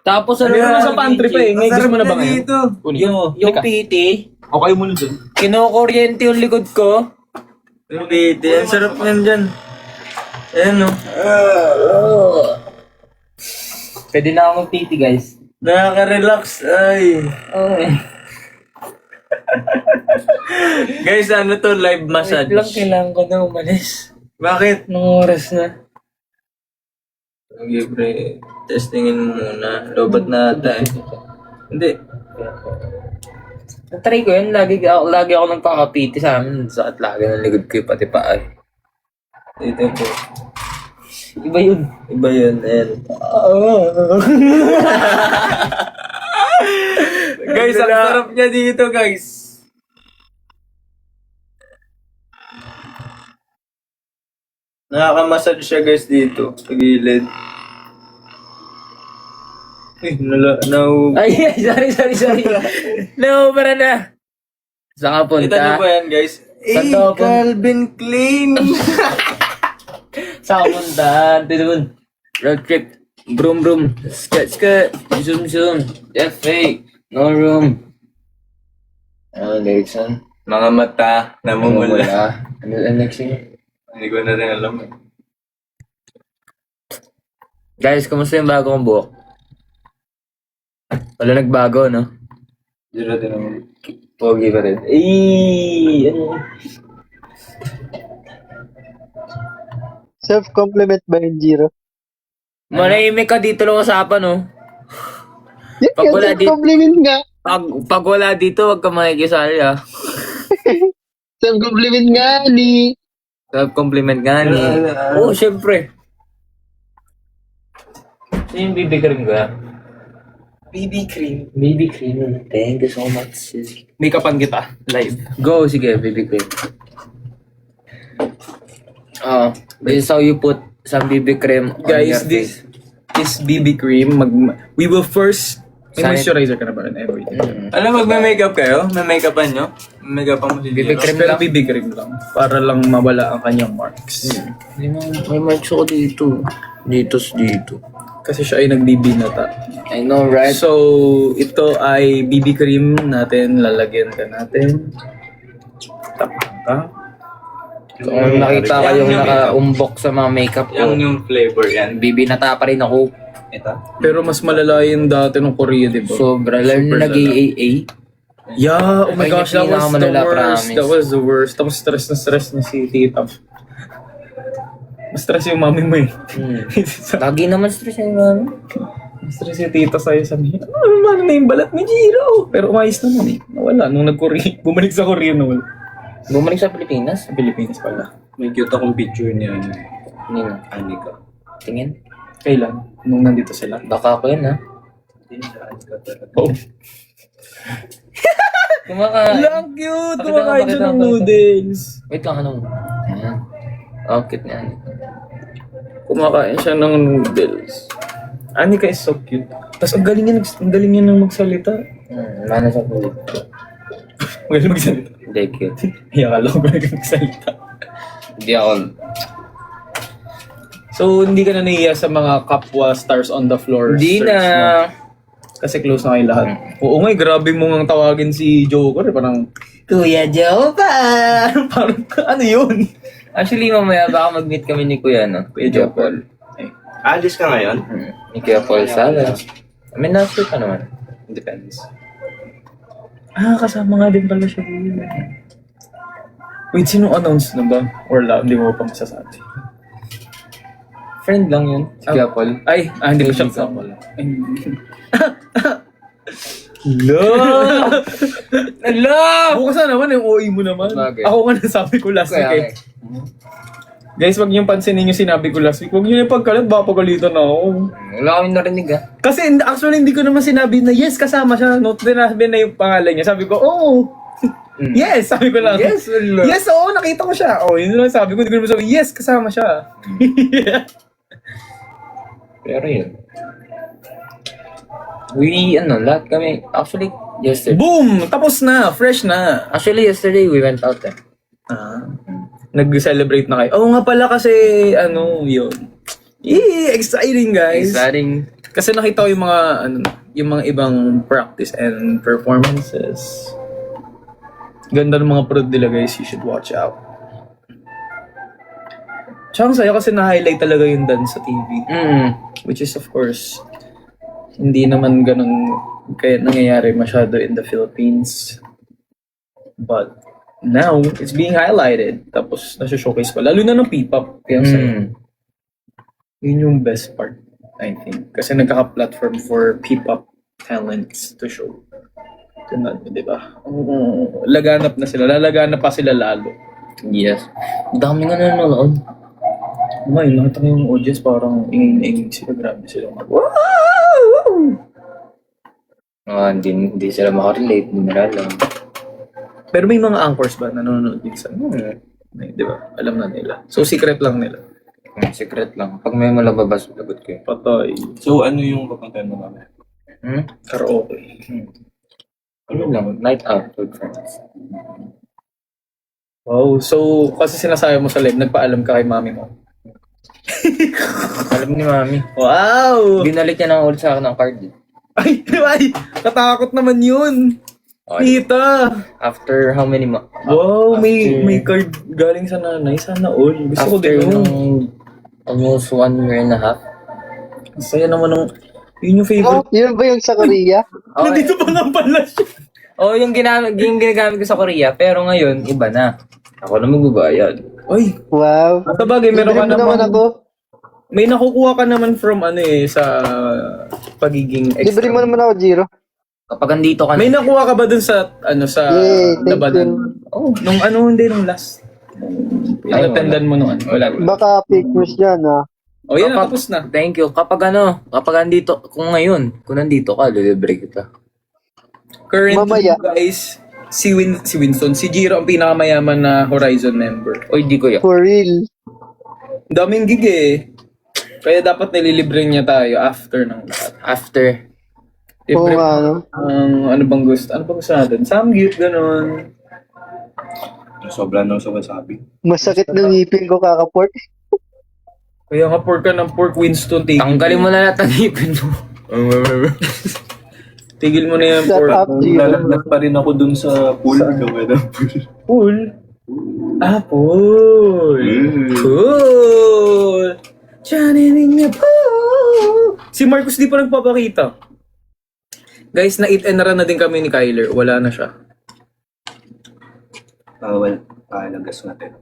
[SPEAKER 2] Tapos ano
[SPEAKER 1] Meron na sa pantry pa eh. Ngayon, gusto mo na ba ngayon?
[SPEAKER 4] Dito.
[SPEAKER 2] Yung PT,
[SPEAKER 1] Okay mo nun dun.
[SPEAKER 2] kinokuryente yung likod ko.
[SPEAKER 4] Yung biti. Ang sarap niyan dyan. Ayan o.
[SPEAKER 2] Pwede na akong PT guys.
[SPEAKER 4] Nakaka-relax. Ay.
[SPEAKER 2] Okay.
[SPEAKER 4] Guys, ano to? Live massage.
[SPEAKER 2] Wait lang, kailangan ko na umalis.
[SPEAKER 4] Bakit?
[SPEAKER 2] Nung oras na.
[SPEAKER 4] Okay, pre. Testingin mo muna. Lobat na ata eh. Hindi.
[SPEAKER 2] Natry ko yun, lagi ako nagpaka-PT sa amin. Sakit lagi ng likod ko yung pati paa.
[SPEAKER 4] Dito po.
[SPEAKER 2] Iba yun.
[SPEAKER 4] Iba yun. Ayan. Guys, ang sarap niya dito, guys. Nakakamassage siya guys dito. Sa gilid.
[SPEAKER 2] Ay, sorry. No, para na. Saan ka
[SPEAKER 4] Kita niyo
[SPEAKER 2] punta?
[SPEAKER 4] ba yan guys?
[SPEAKER 2] Saan daw po?
[SPEAKER 4] Calvin Klein!
[SPEAKER 2] Saan ka punta? Doon. Road trip. Broom. Skirt. Zoom. FA. No room. Ano, lyrics yan?
[SPEAKER 4] Mga mata, namumula.
[SPEAKER 2] Ano next thing?
[SPEAKER 4] Hindi ko na rin alam.
[SPEAKER 2] Guys, kumusta yung bago kong buhok? Wala nagbago, no?
[SPEAKER 4] Zero din naman.
[SPEAKER 2] Pogi pa rin. Ano?
[SPEAKER 3] Self-compliment ba yung Jiro?
[SPEAKER 2] Manahimik ka dito lang usapan, no?
[SPEAKER 3] Yan
[SPEAKER 2] Pag
[SPEAKER 3] yung
[SPEAKER 2] wala di-
[SPEAKER 3] self-compliment nga.
[SPEAKER 2] Pag wala dito, wag ka makikisali, ha?
[SPEAKER 3] Self-compliment nga ni.
[SPEAKER 2] Self-compliment nga ni. Oo, syempre. Sino yung BB cream ka?
[SPEAKER 1] BB cream.
[SPEAKER 2] BB cream. Thank you so much, sis.
[SPEAKER 1] Make-upan kita. Live.
[SPEAKER 2] Go, sige, BB cream. This is how you put some BB cream on your
[SPEAKER 1] Guys,
[SPEAKER 2] face.
[SPEAKER 1] this BB cream, we will first, may
[SPEAKER 2] Sanit-
[SPEAKER 1] moisturizer ka na ba rin? Everything.
[SPEAKER 4] Alam, magme-makeup kayo? May makeupan nyo? May makeupan mo si
[SPEAKER 2] BB
[SPEAKER 4] Jiro?
[SPEAKER 2] cream
[SPEAKER 1] Pero
[SPEAKER 2] lang.
[SPEAKER 1] BB cream lang. Para lang mawala ang kanyang marks.
[SPEAKER 2] May marks ako dito. Dito.
[SPEAKER 1] Kasi siya ay nagbibinata.
[SPEAKER 2] I know, right?
[SPEAKER 1] So, ito ay BB cream natin. Lalagyan ka natin. Tapos ka.
[SPEAKER 2] So, kung nakita ko yung
[SPEAKER 4] Yung
[SPEAKER 2] naka-umbok sa mga makeup ko,
[SPEAKER 4] Yan yung flavor yan.
[SPEAKER 2] bibinata pa rin ako.
[SPEAKER 4] Ito.
[SPEAKER 1] Pero mas malala yung dati ng Korea, di ba?
[SPEAKER 2] Sobra. Lalo
[SPEAKER 1] Super
[SPEAKER 2] na
[SPEAKER 1] lala.
[SPEAKER 2] nag-AAA.
[SPEAKER 1] Yeah, oh my
[SPEAKER 2] Ay,
[SPEAKER 1] gosh, that
[SPEAKER 2] yung
[SPEAKER 1] was the
[SPEAKER 2] pinakamalala,
[SPEAKER 1] worst.
[SPEAKER 2] promise.
[SPEAKER 1] That was the worst. Tapos stress na si Tita. Mas stress yung mami mo eh.
[SPEAKER 2] Lagi naman stress yung mami.
[SPEAKER 1] Mas stress yung tita sa'yo, sabi niya, ano na yung balat ni Jiro? Pero umayos naman eh. Nawala. Nung nag-Korea, bumalik sa Korea, nawala.
[SPEAKER 2] Bumalik sa Pilipinas.
[SPEAKER 1] Sa Pilipinas pala.
[SPEAKER 4] May cute akong picture niya.
[SPEAKER 2] Nino.
[SPEAKER 4] Anika.
[SPEAKER 2] Tingin.
[SPEAKER 1] Kailan? Nung nandito sila.
[SPEAKER 2] Baka ako yun, ha?
[SPEAKER 1] Oh.
[SPEAKER 2] Kumakain.
[SPEAKER 1] Lang cute!
[SPEAKER 2] Pakita
[SPEAKER 1] Kumakain
[SPEAKER 2] mo,
[SPEAKER 1] siya
[SPEAKER 2] pakita
[SPEAKER 1] ng
[SPEAKER 2] mo,
[SPEAKER 1] noodles.
[SPEAKER 2] Wait lang, anong? Ayan. Oh, cute niya.
[SPEAKER 1] Kumakain siya ng noodles. Anika is so cute. Tapos ang galing niya nang magsalita.
[SPEAKER 2] Mana sa kulit.
[SPEAKER 1] Ang galing magsalita.
[SPEAKER 2] Hindi, cute.
[SPEAKER 1] Akala ko galing magsalita.
[SPEAKER 2] Hindi ako.
[SPEAKER 1] So, hindi ka na nahiya sa mga kapwa stars on the floor?
[SPEAKER 2] Hindi
[SPEAKER 1] search
[SPEAKER 2] na.
[SPEAKER 1] mo? Kasi close na kayo lahat. Oo nga, grabe mo nga tawagin si Joker. Parang,
[SPEAKER 2] Kuya Joe pa!
[SPEAKER 1] parang, ano yun?
[SPEAKER 2] Actually, mamaya baka mag-meet kami ni Kuya, no? Kuya Joe Paul.
[SPEAKER 4] Alis ka ngayon?
[SPEAKER 2] Ni Kuya Paul Salas. May nasa ka naman.
[SPEAKER 1] Depends. Kasama nga din pala siya. Wait, sino announce na ba? Or hindi mo pa masasabi?
[SPEAKER 2] Friend lang yun. Si Kuya Paul.
[SPEAKER 1] Ay, hindi pa siya kasama. Bukas na naman yung OA mo naman.
[SPEAKER 2] Bagay.
[SPEAKER 1] Ako nga nasabi ko last week eh. Guys, wag niyong pansinin yung sinabi ko last week. Wag niyo na pagkalat, baka pagalitan na ako.
[SPEAKER 2] Wala kami narinig, ha?
[SPEAKER 1] Kasi actually hindi ko naman sinabi na yes, kasama siya. Note din namin na yung pangalan niya. Sabi ko, oo. Yes, sabi ko lang.
[SPEAKER 2] Yes, wala.
[SPEAKER 1] Yes, oo, nakita ko siya. Oh, yun lang sabi ko. Hindi ko naman sabi, yes, kasama siya.
[SPEAKER 2] Pero yun. Lahat kami, actually, yesterday.
[SPEAKER 1] Boom! Tapos na. Fresh na.
[SPEAKER 2] Actually, yesterday, we went out, eh.
[SPEAKER 1] Nag-celebrate na kayo. Oo nga pala kasi, yun. Exciting, guys.
[SPEAKER 2] Exciting.
[SPEAKER 1] Kasi nakita ko yung mga ibang practice and performances. Ganda ng mga prod nila, guys. You should watch out. Tsaka ang saya kasi na-highlight talaga yung dance sa TV. Which is, of course, hindi naman ganun kaya nangyayari masyado in the Philippines. But now, it's being highlighted. Tapos, nasa-showcase pa. Lalo na ng P-pop. Kaya ang saya. Yun yung best part, I think. Kasi nagkaka-platform for P-pop talents to show. Di ba? Laganap na sila. Lalaganap pa sila lalo.
[SPEAKER 2] Yes. Dami nga nanonood.
[SPEAKER 1] May, nakita ko yung audience parang ingin-ingin sila. Grabe sila. Wow!
[SPEAKER 2] Hindi sila makarelate. Hindi nila alam.
[SPEAKER 1] Pero may mga anchors ba nanonood din sa Di ba? Alam na nila. So, secret lang nila.
[SPEAKER 2] Secret lang. Pag may malababas, lagot ko yun.
[SPEAKER 1] Patay.
[SPEAKER 4] So, ano yung papuntahan mo mamaya?
[SPEAKER 1] Karaoke.
[SPEAKER 2] Ano lang, night out with friends.
[SPEAKER 1] Wow, so kasi sinasabi mo sa live, nagpaalam ka kay mami mo.
[SPEAKER 2] Alam ni Mami.
[SPEAKER 1] Wow!
[SPEAKER 2] Binalik niya na ulit sa akin ng card.
[SPEAKER 1] Ay, katakot naman yun.
[SPEAKER 2] Okay.
[SPEAKER 1] Tita!
[SPEAKER 2] After how many months?
[SPEAKER 1] Wow, may card galing sa nanay. Sana all. Gusto ko
[SPEAKER 2] After
[SPEAKER 1] din yun.
[SPEAKER 2] almost 1 year and a half.
[SPEAKER 1] Saya naman ng... Yun yung
[SPEAKER 3] Oh,
[SPEAKER 1] favorite.
[SPEAKER 3] yun ba yung sa Korea?
[SPEAKER 1] Nandito pa nga pala siya.
[SPEAKER 2] Oh, yung ginagamit ko sa Korea, pero ngayon, iba na. Ako na magbabayad.
[SPEAKER 1] Ay,
[SPEAKER 3] Wow.
[SPEAKER 1] sa bagay, meron ka
[SPEAKER 3] Libre mo naman
[SPEAKER 1] naman.
[SPEAKER 3] ako.
[SPEAKER 1] May nakukuha ka naman from sa pagiging
[SPEAKER 3] Libre
[SPEAKER 1] extra.
[SPEAKER 3] mo naman ako, Jiro.
[SPEAKER 2] Kapag andito ka
[SPEAKER 1] May nakuha ka ba dun sa sa
[SPEAKER 3] Yay, thank
[SPEAKER 1] labanan?
[SPEAKER 3] you.
[SPEAKER 1] Oh, nung last.
[SPEAKER 2] Ay,
[SPEAKER 1] Pinattendan mo nung wala.
[SPEAKER 3] Baka pictures yan, ha?
[SPEAKER 1] Oh, yan,
[SPEAKER 2] Kapag-
[SPEAKER 1] tapos na.
[SPEAKER 2] Thank you. Kapag andito, kung nandito ka, lilibre kita.
[SPEAKER 1] Currently,
[SPEAKER 3] Mamaya.
[SPEAKER 1] guys, si Winston, si Jiro ang pinakamayaman na Horizon member.
[SPEAKER 2] Oy, di ko yan.
[SPEAKER 3] For real.
[SPEAKER 1] Daming gig eh. Kaya dapat nililibre niya tayo after ng lahat.
[SPEAKER 2] After.
[SPEAKER 3] Oo
[SPEAKER 1] Libre
[SPEAKER 3] nga, no?
[SPEAKER 1] ano bang gusto natin? Samgyup, ganun.
[SPEAKER 4] Sobra na sa wasabi.
[SPEAKER 3] Masakit ng ngipin ko kakaport.
[SPEAKER 1] Kaya nga pork ka ng pork Winston,
[SPEAKER 2] Tanggalin mo na lahat ng ipin mo.
[SPEAKER 1] Tigil mo na yung
[SPEAKER 3] Shut
[SPEAKER 1] pork.
[SPEAKER 3] up, Jiro.
[SPEAKER 4] Lalagnas pa rin ako dun sa pool.
[SPEAKER 1] Pool? Ah, pool. Pool. Channeling niya pool. Si Marcos di pa nagpapakita. Guys, na 8 and run na din kami ni Kyler. Wala na siya.
[SPEAKER 4] Bawal. Palagas natin.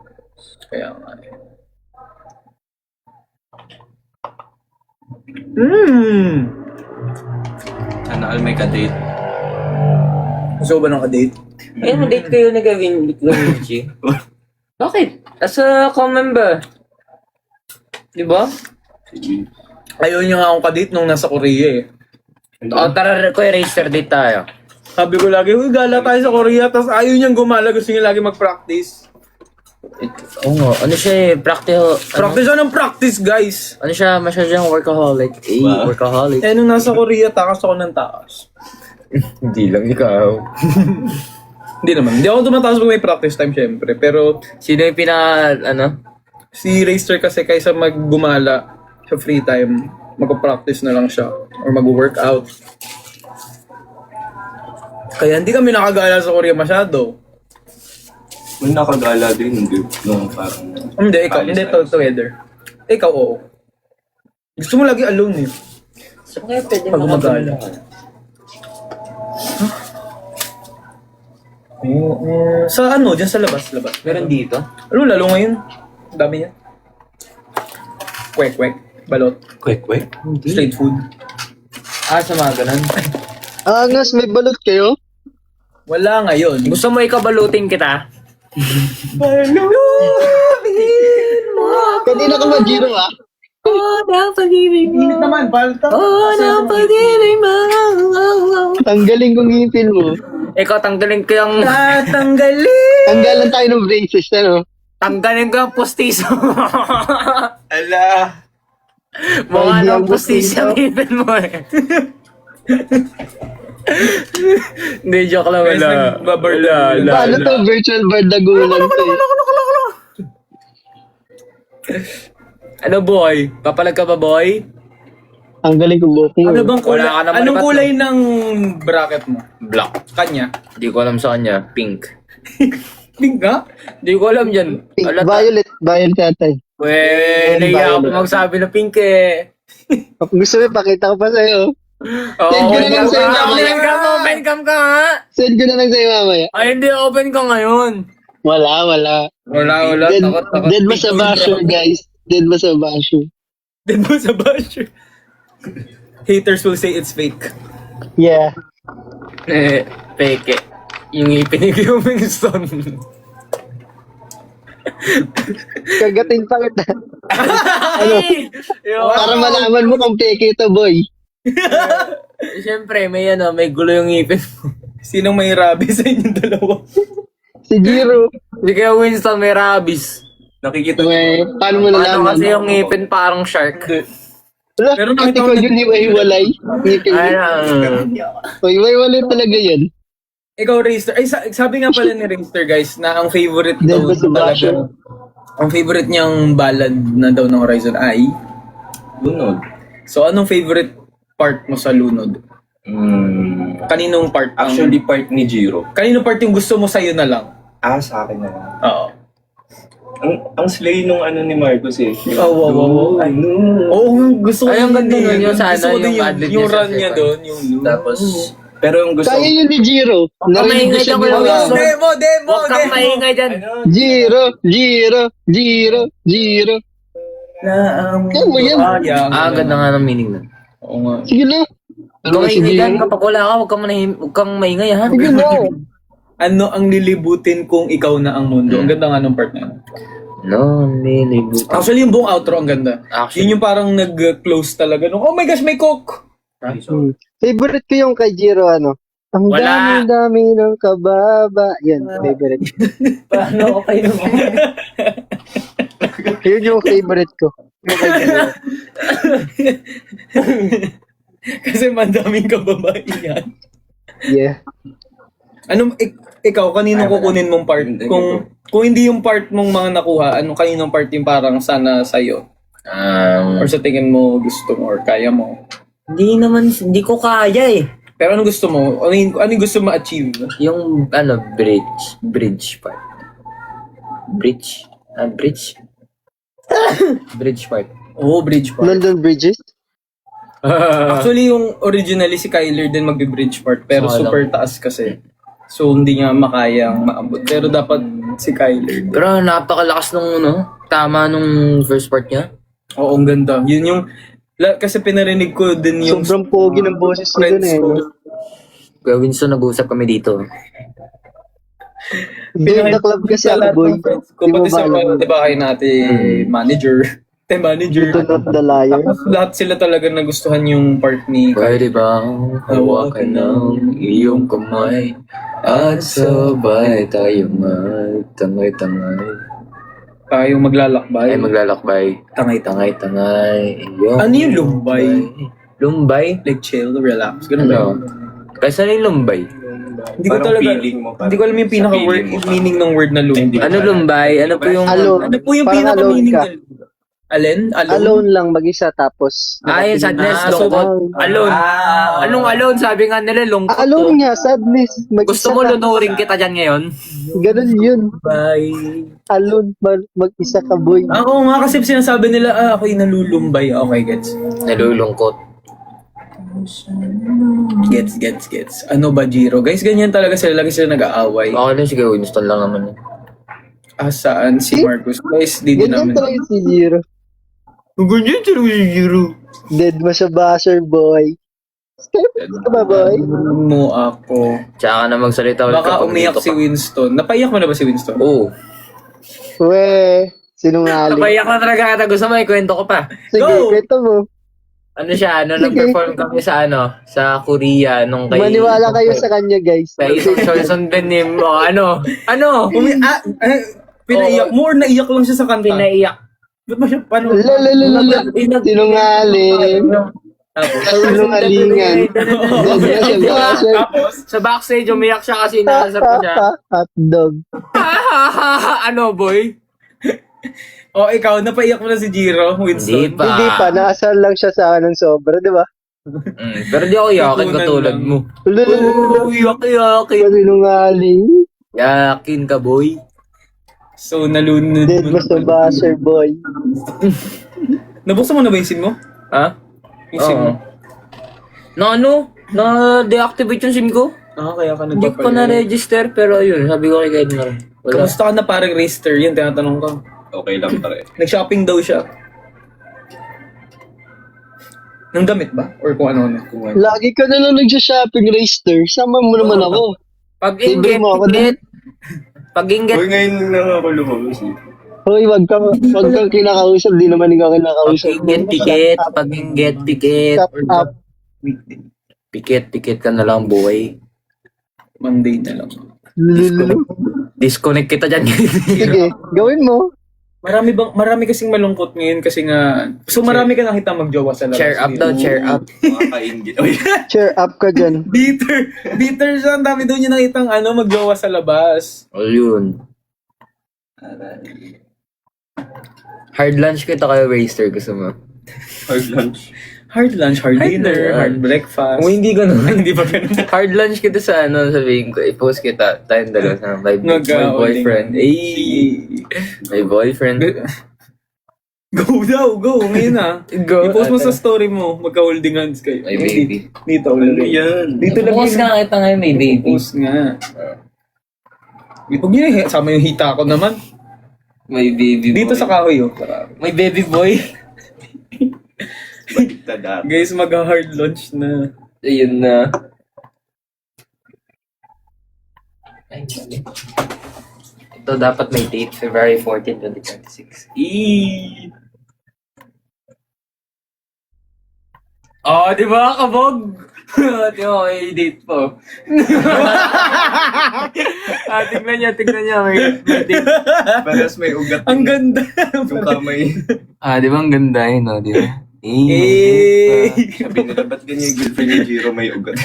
[SPEAKER 1] Kaya nga eh.
[SPEAKER 4] Sana all may ka-date.
[SPEAKER 1] Gusto ko ba ng ka-date?
[SPEAKER 2] Ayun, date kayo na gawin Vinci. Bakit? As a co-member. Di ba?
[SPEAKER 4] Sige.
[SPEAKER 1] Ayaw niya nga akong ka-date nung nasa Korea eh.
[SPEAKER 2] O, tara, ko register date tayo.
[SPEAKER 1] Sabi ko lagi, uy, gala tayo sa Korea. Tapos ayaw niyang gumala. Gusto niya lagi mag-practice.
[SPEAKER 2] Oo nga, ano siya eh, practical,
[SPEAKER 1] Practice siya ng practice, guys.
[SPEAKER 2] ano siya, masyadong workaholic.
[SPEAKER 4] Wow.
[SPEAKER 2] Workaholic.
[SPEAKER 1] Eh, nung nasa Korea, takas ako ng takas.
[SPEAKER 2] Hindi lang ikaw.
[SPEAKER 1] Hindi naman. Hindi ako tumatakas pag may practice time, syempre. Pero
[SPEAKER 2] Sino yung
[SPEAKER 1] si Racer kasi kaysa maggumala sa free time, magpa-practice na lang siya or mag-workout. Kaya hindi kami nakagala sa Korea masyado.
[SPEAKER 4] May nakagala din, hindi. No, parang...
[SPEAKER 1] Hindi, ikaw. Hindi, together. Ikaw, oo. Gusto mo lagi alone eh.
[SPEAKER 2] So, kaya pwede
[SPEAKER 1] Pag gumagala. Sa dyan sa labas.
[SPEAKER 2] Meron dito?
[SPEAKER 1] Ano, lalo ngayon. Ang dami yan. Kwek, balot,
[SPEAKER 4] Quick.
[SPEAKER 1] street food.
[SPEAKER 2] Sa mga ganun.
[SPEAKER 3] Angas, may balot kayo?
[SPEAKER 1] Wala ngayon.
[SPEAKER 2] Gusto mo ikabalutin kita?
[SPEAKER 3] Kanina ka ba, Jiro, ha?
[SPEAKER 1] Init naman, palta.
[SPEAKER 3] Tanggalin kong ngipin mo.
[SPEAKER 2] Ikaw, tanggalin ko yung...
[SPEAKER 1] Tatanggalin!
[SPEAKER 3] Tanggalan tayo ng braces, ano?
[SPEAKER 2] Tanggalin ko yung postiso.
[SPEAKER 1] Ala.
[SPEAKER 2] Mukha
[SPEAKER 3] Hindi
[SPEAKER 2] ng
[SPEAKER 3] ang
[SPEAKER 2] postiso ang ipin mo eh. Hindi, joke lang.
[SPEAKER 1] Guys,
[SPEAKER 2] Wala.
[SPEAKER 1] nagbabardagulan.
[SPEAKER 2] Wala.
[SPEAKER 3] Paano to? Virtual bardagulan to eh.
[SPEAKER 2] Ano boy? Papalag ka ba boy?
[SPEAKER 3] Tanggalin ko booking.
[SPEAKER 1] Ano bang kulay?
[SPEAKER 2] Wala ka naman
[SPEAKER 1] Anong
[SPEAKER 2] iba't
[SPEAKER 1] kulay ng bracket mo?
[SPEAKER 2] Black.
[SPEAKER 1] Kanya?
[SPEAKER 2] Hindi ko alam sa kanya. Pink.
[SPEAKER 1] Pink ka?
[SPEAKER 2] Hindi ko alam dyan.
[SPEAKER 3] Pink,
[SPEAKER 2] Alata.
[SPEAKER 3] violet tatay.
[SPEAKER 2] Naiya ako magsabi na pink eh.
[SPEAKER 3] Kung gusto mo, pakita ko pa sa'yo.
[SPEAKER 2] Oo,
[SPEAKER 3] Send ko na lang sa'yo mamaya.
[SPEAKER 2] open cam ka nga.
[SPEAKER 3] Send ko na lang sa'yo mamaya.
[SPEAKER 2] Ay, hindi, open ka ngayon.
[SPEAKER 3] Wala.
[SPEAKER 1] Wala. Takot.
[SPEAKER 3] Dead ba sa basher, guys? Dead ba sa basher?
[SPEAKER 1] Dead mo sa basher. Haters will say it's fake.
[SPEAKER 3] Yeah.
[SPEAKER 2] Peke. Yung ipinig yung Winston.
[SPEAKER 3] Kagatin pa kita.
[SPEAKER 2] Ano?
[SPEAKER 3] Para malaman mo kung peke ito, boy.
[SPEAKER 2] Siyempre, may gulo yung ngipin mo.
[SPEAKER 1] Sinong may rabies sa inyong dalawa?
[SPEAKER 3] Si Jiro.
[SPEAKER 2] Hindi kaya Winston may rabies.
[SPEAKER 4] Nakikita
[SPEAKER 3] Paano mo
[SPEAKER 2] Ano
[SPEAKER 3] nalaman?
[SPEAKER 2] kasi yung ngipin parang shark.
[SPEAKER 3] Wala,
[SPEAKER 1] Pero
[SPEAKER 3] ate
[SPEAKER 1] nakita
[SPEAKER 3] ko
[SPEAKER 1] ko
[SPEAKER 3] yun, hiwa-hiwalay. Hiwa-hiwalay talaga yan.
[SPEAKER 1] Ikaw, Raster. Ay, sabi nga pala ni Raster, guys, na ang favorite
[SPEAKER 3] Dead
[SPEAKER 1] daw
[SPEAKER 3] ba si Basher?
[SPEAKER 1] talaga, ang favorite niyang ballad na daw ng Horizon ay,
[SPEAKER 4] lunod.
[SPEAKER 1] so anong favorite part mo sa Lunod? Kaninong part?
[SPEAKER 4] Actually, part ni Jiro.
[SPEAKER 1] Kaninong part yung gusto mo sa'yo na lang?
[SPEAKER 4] Sa akin na lang.
[SPEAKER 1] Oo.
[SPEAKER 4] Ang slay nung ano ni Marcos eh.
[SPEAKER 1] Oo. Oo, gusto ko.
[SPEAKER 2] Ay, ang
[SPEAKER 1] yun
[SPEAKER 2] ganda nun, yung
[SPEAKER 1] Gusto
[SPEAKER 2] sana,
[SPEAKER 1] ko din
[SPEAKER 2] yung adlib
[SPEAKER 1] yung
[SPEAKER 2] niya sa
[SPEAKER 1] run niya
[SPEAKER 2] second.
[SPEAKER 1] doon, yung
[SPEAKER 4] Tapos, pero yung gusto
[SPEAKER 3] Kaya yun ni Jiro. Narinig ko
[SPEAKER 2] maingay
[SPEAKER 3] siya
[SPEAKER 2] ka, Kuya
[SPEAKER 3] gumawa.
[SPEAKER 2] Wilson.
[SPEAKER 1] Demo!
[SPEAKER 2] Huwag kang maingay dyan.
[SPEAKER 3] Jiro, Jiro, Jiro, Jiro. Kaya mo yan.
[SPEAKER 2] Ang ganda nga ng meaning nun.
[SPEAKER 1] Oo nga.
[SPEAKER 3] Sige na.
[SPEAKER 2] Huwag kang
[SPEAKER 3] Si
[SPEAKER 2] maingay dyan.
[SPEAKER 3] Jiro.
[SPEAKER 2] Kapag wala ka, huwag kang maingay ha.
[SPEAKER 3] Sige na.
[SPEAKER 1] Ano ang lilibutin kung ikaw na ang mundo? Ang ganda nga ng part na yun.
[SPEAKER 2] No, nilibut.
[SPEAKER 1] Actually, yung buong outro ang ganda.
[SPEAKER 2] Actually.
[SPEAKER 1] Yun yung parang nag-close talaga nung, oh my gosh, may coke!
[SPEAKER 3] Favorite ko yung kay Jiro, ano? Ang
[SPEAKER 2] Wala.
[SPEAKER 3] dami-dami ng kababa. Yan, favorite.
[SPEAKER 2] Paano ko kayo?
[SPEAKER 3] Yun yung favorite ko. Yung kay Jiro.
[SPEAKER 1] Kasi mandaming kababaihan.
[SPEAKER 3] Yeah.
[SPEAKER 1] Anong, ikaw, kanino kukunin mong part? Kung hindi yung part mong mga nakuha, kaninong part yung parang sana sa'yo? Or sa tingin mo gusto mo or kaya mo?
[SPEAKER 2] Hindi ko kaya eh.
[SPEAKER 1] Pero anong gusto mo? Ano yung gusto mo achieve?
[SPEAKER 2] Yung bridge part. Bridge part.
[SPEAKER 1] Oh, bridge part.
[SPEAKER 3] London Bridges?
[SPEAKER 1] Actually, yung originally si Kyler din magbe-bridge part, pero
[SPEAKER 2] So,
[SPEAKER 1] super taas kasi. So, hindi niya makayang maabot. Pero dapat si Kyler.
[SPEAKER 2] Pero napakalakas nung tama nung first part niya.
[SPEAKER 1] Oo, ang ganda. Yun yung, kasi pinarinig ko din yung
[SPEAKER 3] Sobrang pogi ng boses niya dun
[SPEAKER 1] friends
[SPEAKER 3] eh.
[SPEAKER 1] ko.
[SPEAKER 3] no?
[SPEAKER 2] Kuya Winston, nag-uusap kami dito.
[SPEAKER 3] Doon na club kasi ako, boy.
[SPEAKER 1] Kung pati sa mga, di ba kayo natin, manager,
[SPEAKER 3] Do not the liar.
[SPEAKER 1] lahat sila talaga nagustuhan yung part ni
[SPEAKER 2] Pwede bang hawakan ng iyong kamay at sabay tayo magtangay-tangay.
[SPEAKER 1] Tayong maglalakbay.
[SPEAKER 2] Ay maglalakbay. Tangay-tangay.
[SPEAKER 1] Ano yung lumbay?
[SPEAKER 2] Lumbay?
[SPEAKER 1] Like chill, relax. Ganun ba?
[SPEAKER 2] Ano? Kasi ano yung lumbay?
[SPEAKER 1] Hindi ko
[SPEAKER 4] Parang
[SPEAKER 1] talaga,
[SPEAKER 4] feeling mo, parang
[SPEAKER 1] hindi ko alam yung
[SPEAKER 4] sa
[SPEAKER 1] pinaka-word,
[SPEAKER 4] feeling mo.
[SPEAKER 1] meaning ng word na lumbay.
[SPEAKER 2] Ano lumbay? Ano po yung...
[SPEAKER 3] Alone.
[SPEAKER 1] Ano po yung
[SPEAKER 3] Parang
[SPEAKER 1] pinaka-meaning
[SPEAKER 3] alone ka.
[SPEAKER 1] na lumbay? Alone?
[SPEAKER 3] Alone lang mag-isa tapos.
[SPEAKER 2] Yung sadness,
[SPEAKER 1] so,
[SPEAKER 2] lungkot. Alone. Anong alone? Sabi nga nila, lungkot.
[SPEAKER 3] Alone nga, sadness. Mag-isa
[SPEAKER 2] Gusto mo
[SPEAKER 3] ka.
[SPEAKER 2] lunurin kita dyan ngayon?
[SPEAKER 3] Ganun yun.
[SPEAKER 1] Lumbay.
[SPEAKER 3] Alone, mag-isa ka, boy.
[SPEAKER 1] Ako nga kasi sinasabi nila, ako'y nalulumbay. Okay, gets.
[SPEAKER 2] Nalulungkot.
[SPEAKER 1] Gets. Ano ba, Jiro? Guys, ganyan talaga sila. Lagi sila nag-aaway.
[SPEAKER 2] Okay lang, sige, Winston lang naman.
[SPEAKER 1] Saan si Marcus? Guys, di din
[SPEAKER 3] Ganyan
[SPEAKER 1] namin.
[SPEAKER 3] talaga si Jiro.
[SPEAKER 1] Ganyan talaga si Jiro.
[SPEAKER 3] Dead mo sa buzzer, boy. Skeptic ka ba, boy?
[SPEAKER 1] Mo ako.
[SPEAKER 2] Tsaka na magsalita ulit
[SPEAKER 1] Baka
[SPEAKER 2] kapag
[SPEAKER 1] umiyak
[SPEAKER 2] dito
[SPEAKER 1] si
[SPEAKER 2] ka.
[SPEAKER 1] Winston. Napaiyak mo na ba si Winston?
[SPEAKER 2] Oo.
[SPEAKER 3] We, sinungaling.
[SPEAKER 2] Napaiyak na talaga ata. Gusto mo, ikwento ko pa.
[SPEAKER 3] Sige,
[SPEAKER 1] Go!
[SPEAKER 3] kwento mo.
[SPEAKER 2] Ano siya,
[SPEAKER 3] Sige.
[SPEAKER 2] nag-perform kami sa sa Korea nung kay...
[SPEAKER 3] Maniwala kayo sa kanya, guys.
[SPEAKER 2] Kay Solson Benim. O, ano?
[SPEAKER 1] Pinaiyak mo or naiyak lang siya sa kanta?
[SPEAKER 2] Pinaiyak.
[SPEAKER 1] Ba't ba siya, paano?
[SPEAKER 3] Lalalala. Sinungaling.
[SPEAKER 1] Tapos,
[SPEAKER 3] Sinungalingan. Dead mo sa buzzer.
[SPEAKER 2] Sa backstage, umiyak siya kasi inaasar ko siya.
[SPEAKER 3] Hotdog.
[SPEAKER 2] Ano, boy?
[SPEAKER 1] oh, ikaw, napaiyak mo na si Jiro, Winston.
[SPEAKER 2] Hindi pa.
[SPEAKER 3] Hindi pa, naasar lang siya sa ng sobra, di ba?
[SPEAKER 2] Pero di ako yakin
[SPEAKER 1] Tutunan
[SPEAKER 2] katulad
[SPEAKER 1] lang.
[SPEAKER 2] mo.
[SPEAKER 3] Lalalala.
[SPEAKER 2] Yakin.
[SPEAKER 3] Sinungaling.
[SPEAKER 2] Yakin ka, boy.
[SPEAKER 1] So, nalunod
[SPEAKER 3] Dead mo sa buzzer, boy.
[SPEAKER 1] Nabuksan mo na ba yung SIM mo?
[SPEAKER 2] Ha?
[SPEAKER 1] Yung SIM mo?
[SPEAKER 2] Na-deactivate yung SIM ko.
[SPEAKER 1] Kaya ka
[SPEAKER 2] Hindi ko na-register, pero ayun, sabi ko kay Edmar. Wala.
[SPEAKER 1] Kamusta ka na parang raster? Yun, tinatanong ko.
[SPEAKER 4] Okay lang pare.
[SPEAKER 1] Nag-shopping daw siya. Ng damit ba? Or kung ano-ano?
[SPEAKER 3] Lagi ka na lang nagsha-shopping, Raster. Sama mo naman ako.
[SPEAKER 2] Pag-inggit,
[SPEAKER 3] Libre mo ako
[SPEAKER 2] inggit. Pag-inggit.
[SPEAKER 4] Uy, ngayon lang ako lumabas eh.
[SPEAKER 3] Hoy, wag kang kinakausap. Di naman ikaw kinakausap.
[SPEAKER 2] Pag-inggit, pikit. Pag-inggit, pikit.
[SPEAKER 3] Stop up.
[SPEAKER 2] Pikit ka na lang, boy.
[SPEAKER 1] Monday na lang.
[SPEAKER 3] Lulu.
[SPEAKER 2] Disconnect kita dyan.
[SPEAKER 3] Sige, gawin mo.
[SPEAKER 1] Marami kasing malungkot ngayon kasi nga, so marami ka nakita magjowa sa labas.
[SPEAKER 2] Cheer up daw, cheer up.
[SPEAKER 4] Makakaingit. Uy,
[SPEAKER 3] Cheer up ka dyan.
[SPEAKER 1] Bitter siya. Ang dami doon niya nakitang magjowa sa labas.
[SPEAKER 2] O yun. Hard lunch kita kayo, Racer, gusto mo?
[SPEAKER 4] hard lunch.
[SPEAKER 1] Hard lunch, hard dinner,
[SPEAKER 2] dinner.
[SPEAKER 1] hard breakfast.
[SPEAKER 2] Kung hindi ganun.
[SPEAKER 1] Ay, hindi ba ganun?
[SPEAKER 2] Hard lunch kita sa sabihin ko, i-post kita, tayong dalawa sa my boyfriend. My boyfriend.
[SPEAKER 1] Go daw, go. Ngayon na.
[SPEAKER 2] Go.
[SPEAKER 1] I-post mo sa story mo. Magka-holding hands kayo.
[SPEAKER 2] My baby.
[SPEAKER 1] Dito.
[SPEAKER 4] Ano yan?
[SPEAKER 1] Dito lang
[SPEAKER 2] Post nga kita ngayon, may baby.
[SPEAKER 1] Post nga. Huwag niyo sama yung hita ko naman.
[SPEAKER 2] My baby boy.
[SPEAKER 1] Dito sa kahoy, oh.
[SPEAKER 2] My baby boy.
[SPEAKER 4] Baliktad.
[SPEAKER 1] Guys, mag-hard launch na.
[SPEAKER 2] Ayun na. Ay, mali. Ito dapat may date, February 14, 2026. Oh, di ba, kabog? Di ba, may date po. Tignan niya, may date.
[SPEAKER 4] Balas may ugat.
[SPEAKER 1] Ang ganda.
[SPEAKER 4] Yung kamay.
[SPEAKER 2] Di ba ang ganda yun, no? Di ba?
[SPEAKER 1] Eh.
[SPEAKER 4] Sabi nila, ba't ganyan yung girlfriend ni Jiro may ugat?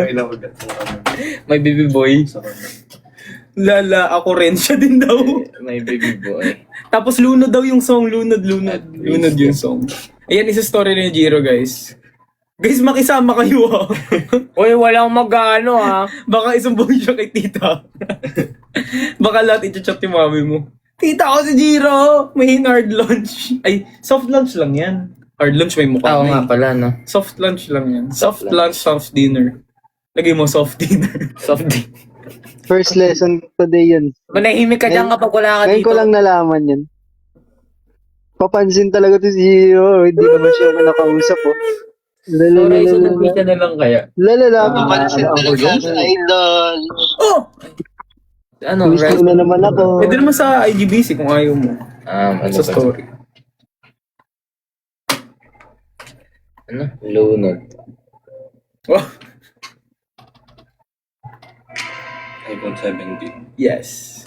[SPEAKER 4] Ilang ugat sa kamay.
[SPEAKER 2] My baby boy.
[SPEAKER 4] Sa kamay.
[SPEAKER 1] Lala, ako rin. Siya din daw.
[SPEAKER 2] My baby boy.
[SPEAKER 1] Tapos lunod daw yung song. Lunod yung song. Ayan, isa story ni Jiro, guys. Guys, makisama kayo, ha.
[SPEAKER 2] Uy, walang mag-ano, ha?
[SPEAKER 1] Baka isumbong siya kay tita. Baka lahat i-chat yung mami mo. Tita ko si Jiro! May hard lunch. Ay, soft lunch lang yan. Hard lunch may mukha
[SPEAKER 2] Oo
[SPEAKER 1] na
[SPEAKER 2] nga
[SPEAKER 1] eh.
[SPEAKER 2] pala, no?
[SPEAKER 1] Soft lunch lang yan. Soft
[SPEAKER 2] lunch.
[SPEAKER 1] lunch, soft dinner. Lagay mo soft dinner.
[SPEAKER 2] Soft day.
[SPEAKER 3] First lesson today yun.
[SPEAKER 2] Manahimik ka dyan kapag wala ka
[SPEAKER 3] Ngayon
[SPEAKER 2] dito.
[SPEAKER 3] ko lang nalaman yan. Papansin talaga to si Gio. Hindi naman siya nakausap, oh.
[SPEAKER 2] So, Raizo, nag-meet ka na lang kaya?
[SPEAKER 3] Lalala.
[SPEAKER 2] Papansin talaga
[SPEAKER 3] sa idol.
[SPEAKER 1] Oh!
[SPEAKER 2] Ano,
[SPEAKER 3] Gusto
[SPEAKER 2] Raizo?
[SPEAKER 3] na naman ako.
[SPEAKER 1] Pwede naman sa IGBC kung ayaw mo.
[SPEAKER 2] Ano
[SPEAKER 1] Sa
[SPEAKER 2] ba?
[SPEAKER 1] story.
[SPEAKER 2] Ano? Lunod.
[SPEAKER 1] Oh,
[SPEAKER 4] iPhone 17.
[SPEAKER 1] yes.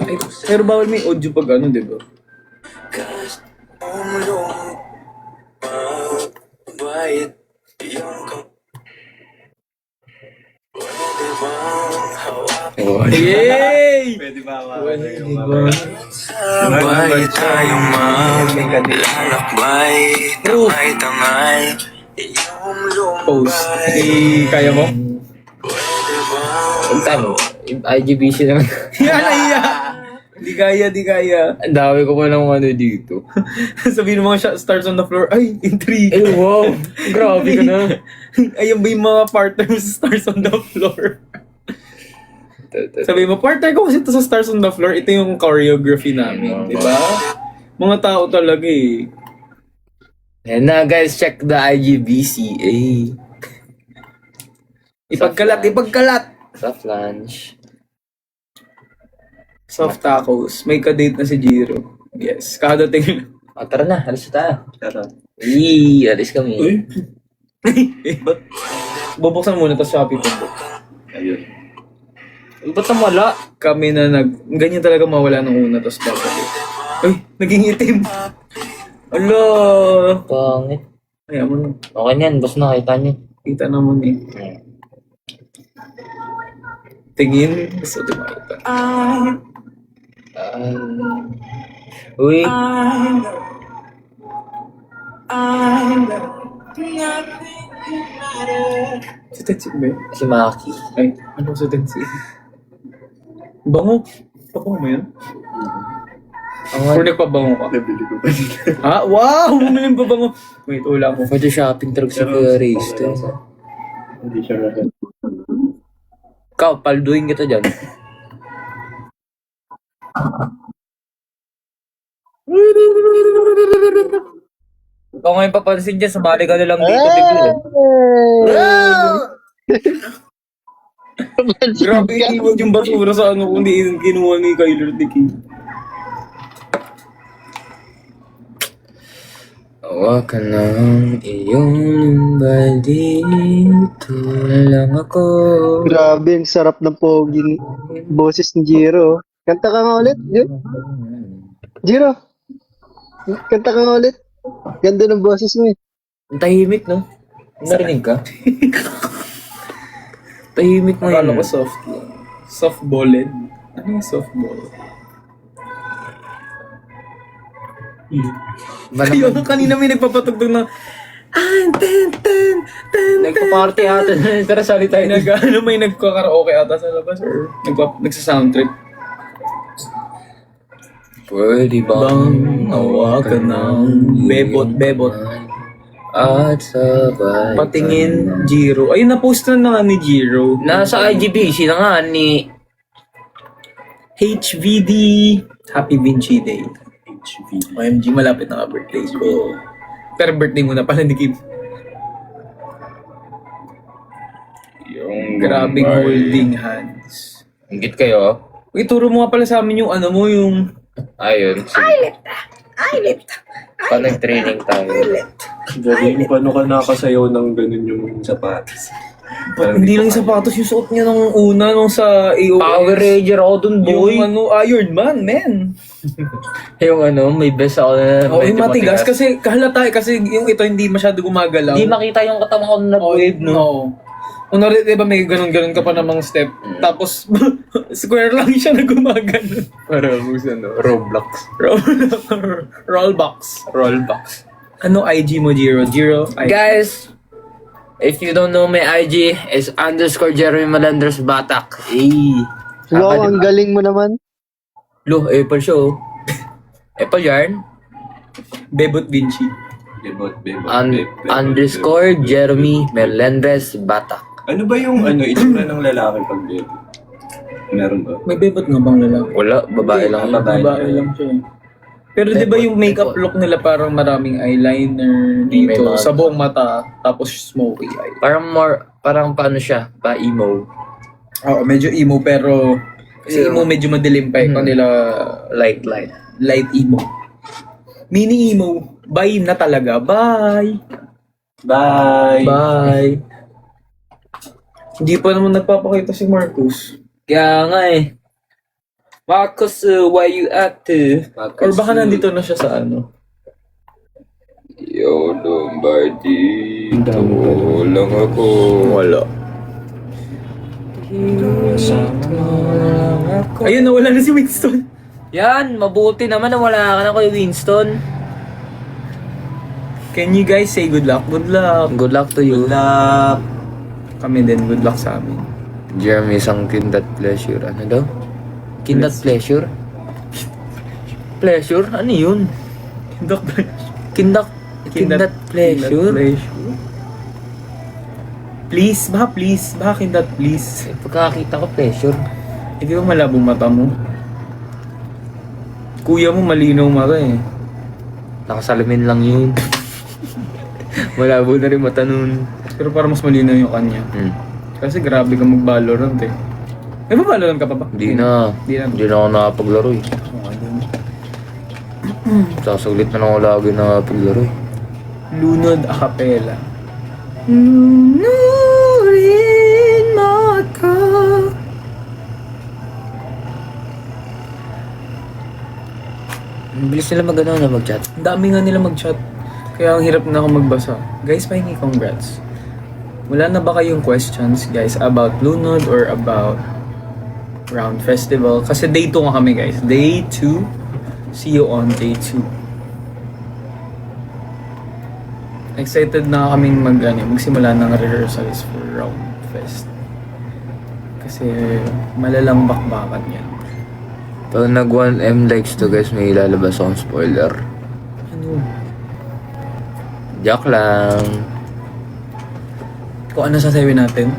[SPEAKER 1] Ay, pero bawal may audio pag di ba? Yay!
[SPEAKER 4] Pwede ba
[SPEAKER 1] Pwede
[SPEAKER 4] yung
[SPEAKER 1] ba?
[SPEAKER 7] Sabay tayong maglalakbay, tangay-tangay, iyong
[SPEAKER 1] Post.
[SPEAKER 7] lumbay.
[SPEAKER 1] Kaya mo?
[SPEAKER 2] Tama. IGBC naman.
[SPEAKER 1] Yan, iya! Di kaya.
[SPEAKER 2] Ang dami ko pa ng ano dito.
[SPEAKER 1] Sabihin mo mga stars on the floor. Ay, intrigue.
[SPEAKER 2] Ay, wow! Grabe ka na.
[SPEAKER 1] Ayan ba yung mga partner mo sa stars on the floor? Sabi mo, partner ko kasi ito sa Stars on the Floor, ito yung choreography namin, di ba? Mga tao talaga eh.
[SPEAKER 2] Ayan na guys, check the IGBC.
[SPEAKER 1] Ipagkalat!
[SPEAKER 2] Soft lunch.
[SPEAKER 1] Soft tacos. May kadate na si Jiro. Yes, kadating.
[SPEAKER 2] O, tara na, alis na tayo.
[SPEAKER 4] Tara.
[SPEAKER 2] Alis kami.
[SPEAKER 4] Uy.
[SPEAKER 1] Bubuksan muna tapos Shopee po.
[SPEAKER 4] Ayun.
[SPEAKER 2] Ba't ang wala?
[SPEAKER 1] Kami na ganyan talaga mawala ng una tapos babalik. Ay, naging itim. Ala.
[SPEAKER 2] Pangit.
[SPEAKER 1] Kaya mo na.
[SPEAKER 2] Okay na yan, basta nakita niyo.
[SPEAKER 1] Kita naman eh. Tingin. Gusto di makita.
[SPEAKER 2] Uy.
[SPEAKER 1] Si Tetsi ba yun?
[SPEAKER 2] Si Maki.
[SPEAKER 1] Ay, ano si Tetsi? Bango. Pabango mo yan? Or nagpabango ka?
[SPEAKER 4] Nabili ko pa dito.
[SPEAKER 1] Ah, wow! Bumili pa bango. Wait, wala ko.
[SPEAKER 2] Pwede shopping talaga sa Kuya Race to.
[SPEAKER 4] Hindi siya ragal.
[SPEAKER 2] Ikaw, palduin kita dyan. Kung ngayon papansin dyan, sabali ka na lang dito. Bigla.
[SPEAKER 1] Grabe, iniwan yung basura sa ano kundi kinuha ni Kyler the King.
[SPEAKER 2] Hawakan ng iyong baldito lang ako.
[SPEAKER 3] Grabe, ang sarap ng pogi ni boses ni Jiro. Kanta ka nga ulit, Jiro. Kanta ka nga ulit. Ganda ng boses mo eh.
[SPEAKER 2] Ang tahimik, no? Narinig ka? Tahimik mo
[SPEAKER 1] Akala
[SPEAKER 2] yun.
[SPEAKER 1] ko soft lang. Soft-balled. Ano yung softball? Ayun, kanina may nagpapatugtog ng
[SPEAKER 2] Nagpa-party ata. Tara, sali tayo.
[SPEAKER 1] may nagkakaraoke ata sa labas or nagsa-soundtrack.
[SPEAKER 2] Pwede bang
[SPEAKER 1] hawakan ng bebot
[SPEAKER 2] at sabay
[SPEAKER 1] patingin Jiro. Ayun, na-post na nga ni Jiro.
[SPEAKER 2] Nasa IGBC na nga ni
[SPEAKER 1] HVD. Happy Vinci Day. OMG, malapit na ka birthday ko. Pero birthday mo na pala ni Kim.
[SPEAKER 2] yung
[SPEAKER 1] Grabing holding hands.
[SPEAKER 2] Ingit kayo.
[SPEAKER 1] Uy, turo mo nga pala sa amin yung ano mo, yung...
[SPEAKER 2] Ayun. Paano nag-training tayo?
[SPEAKER 4] Galing, paano ka nakasayaw ng ganun yung sapatos?
[SPEAKER 1] Hindi lang yung sapatos, yung suot niya nung una, nung sa AOS.
[SPEAKER 2] Power Ranger ako dun, boy.
[SPEAKER 1] Yung ano, Iron Man, man.
[SPEAKER 2] Yung ano, may best ako na
[SPEAKER 1] Oo, yung
[SPEAKER 2] medyo
[SPEAKER 1] matigas. Kasi kahalata kasi yung ito hindi masyado gumagalaw.
[SPEAKER 2] Hindi makita yung katawan ko na wave, no?
[SPEAKER 1] No. Kunwari, di ba may ganun-ganun ka pa namang step. Tapos, square lang siya na gumagano.
[SPEAKER 4] Para mo sa Roblox.
[SPEAKER 1] Rollbox.
[SPEAKER 4] Rollbox.
[SPEAKER 1] Ano IG mo, Jiro? Jiro?
[SPEAKER 2] Guys, if you don't know my IG, is _ Jeremy Malandros Batak.
[SPEAKER 3] Wow, ang galing mo naman.
[SPEAKER 2] Lo, Apple show. Apple yarn.
[SPEAKER 1] Bebot Vinci.
[SPEAKER 4] Bebot.
[SPEAKER 2] _ Jeremy Melendres Batak.
[SPEAKER 4] Ano ba yung itsura ng lalaki pag bebot? Meron ba?
[SPEAKER 1] May bebot nga bang lalaki?
[SPEAKER 2] Wala, babae lang.
[SPEAKER 1] Babae lang siya eh. Pero di ba yung makeup look nila parang maraming eyeliner
[SPEAKER 2] May
[SPEAKER 1] dito
[SPEAKER 2] mga-
[SPEAKER 1] sa buong mata tapos smoky eye.
[SPEAKER 2] Parang paano siya? Pa-emo.
[SPEAKER 1] Oo, medyo emo pero kasi emo medyo madilim pa eh. Kanila
[SPEAKER 2] Light.
[SPEAKER 1] light emo. Mini emo. Bye na talaga. Bye.
[SPEAKER 4] Bye!
[SPEAKER 1] Bye. Hindi pa naman nagpapakita si Marcus.
[SPEAKER 2] Kaya nga eh. Marcus, why you at?
[SPEAKER 1] Or baka nandito na siya sa ano.
[SPEAKER 2] Yo, Lombardi. Tamo lang ako.
[SPEAKER 1] Wala. Ayun, nawala na si Winston.
[SPEAKER 2] Yan, mabuti naman na wala ka na kay Winston.
[SPEAKER 1] Can you guys say good luck? Good luck.
[SPEAKER 2] Good luck to you.
[SPEAKER 1] Kami din, good luck sa amin.
[SPEAKER 2] Jeremy, isang kindat pleasure. Ano daw? Kindat pleasure? Pleasure? Ano yun? Kindat pleasure?
[SPEAKER 1] Please, please. Baka kindat please.
[SPEAKER 2] Eh, pagkakita ko pleasure.
[SPEAKER 1] Hindi ba malabong mata mo? Kuya mo malinaw mata eh.
[SPEAKER 2] Nakasalamin lang yun. Malabo na rin mata nun.
[SPEAKER 1] Pero parang mas malinaw yung kanya. Kasi grabe ka mag-Valorant eh. May ba Valorant ka pa ba?
[SPEAKER 2] Hindi na.
[SPEAKER 1] Hindi na.
[SPEAKER 2] Hindi na ako nakapaglaro eh. Sasaglit na lang ako lagi nakapaglaro eh.
[SPEAKER 1] Lunod a cappella. Lunodin maka.
[SPEAKER 2] Ang bilis nila mag-chat.
[SPEAKER 1] Ang dami nga nila mag-chat. Kaya ang hirap na ako magbasa. Guys, pahingi congrats. Wala na ba kayong questions, guys, about Lunod or about Round Festival? Kasi day 2 nga kami, guys. Day 2. See you on day 2. Excited na kaming magsimula ng rehearsals for Round Fest. Kasi malalang bakbakan yan.
[SPEAKER 2] Pag nag 1M likes to guys, may ilalabas akong spoiler.
[SPEAKER 1] Ano?
[SPEAKER 2] Joke lang.
[SPEAKER 1] Kung ano sasabihin natin?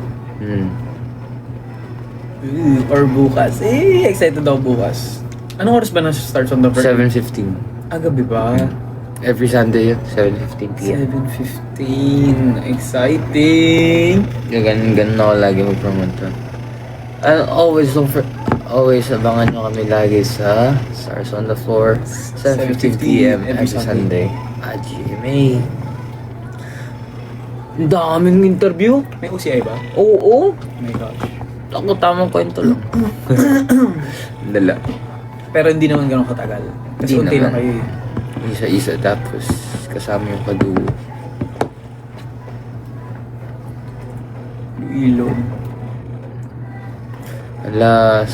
[SPEAKER 1] Or bukas. Excited ako bukas. Anong oras ba na-start on the first?
[SPEAKER 2] 7:15.
[SPEAKER 1] Gabi ba?
[SPEAKER 2] Every Sunday yun, 7:15 p.m.
[SPEAKER 1] 7:15. Exciting!
[SPEAKER 2] Ganun ako lagi mag-promote. And always always, abangan nyo kami lagi sa Stars on the Floor, 7:15 p.m. every Sunday at GMA. Ang daming interview.
[SPEAKER 1] May OCI ba?
[SPEAKER 2] Oo.
[SPEAKER 1] Oh my gosh.
[SPEAKER 2] Ako tamang kwento lang. Dala.
[SPEAKER 1] Pero hindi naman ganun katagal. Kasi
[SPEAKER 2] Hindi
[SPEAKER 1] unti lang
[SPEAKER 2] naman.
[SPEAKER 1] kayo eh.
[SPEAKER 2] Isa-isa tapos kasama yung kaduo.
[SPEAKER 1] Ilog.
[SPEAKER 2] Alas.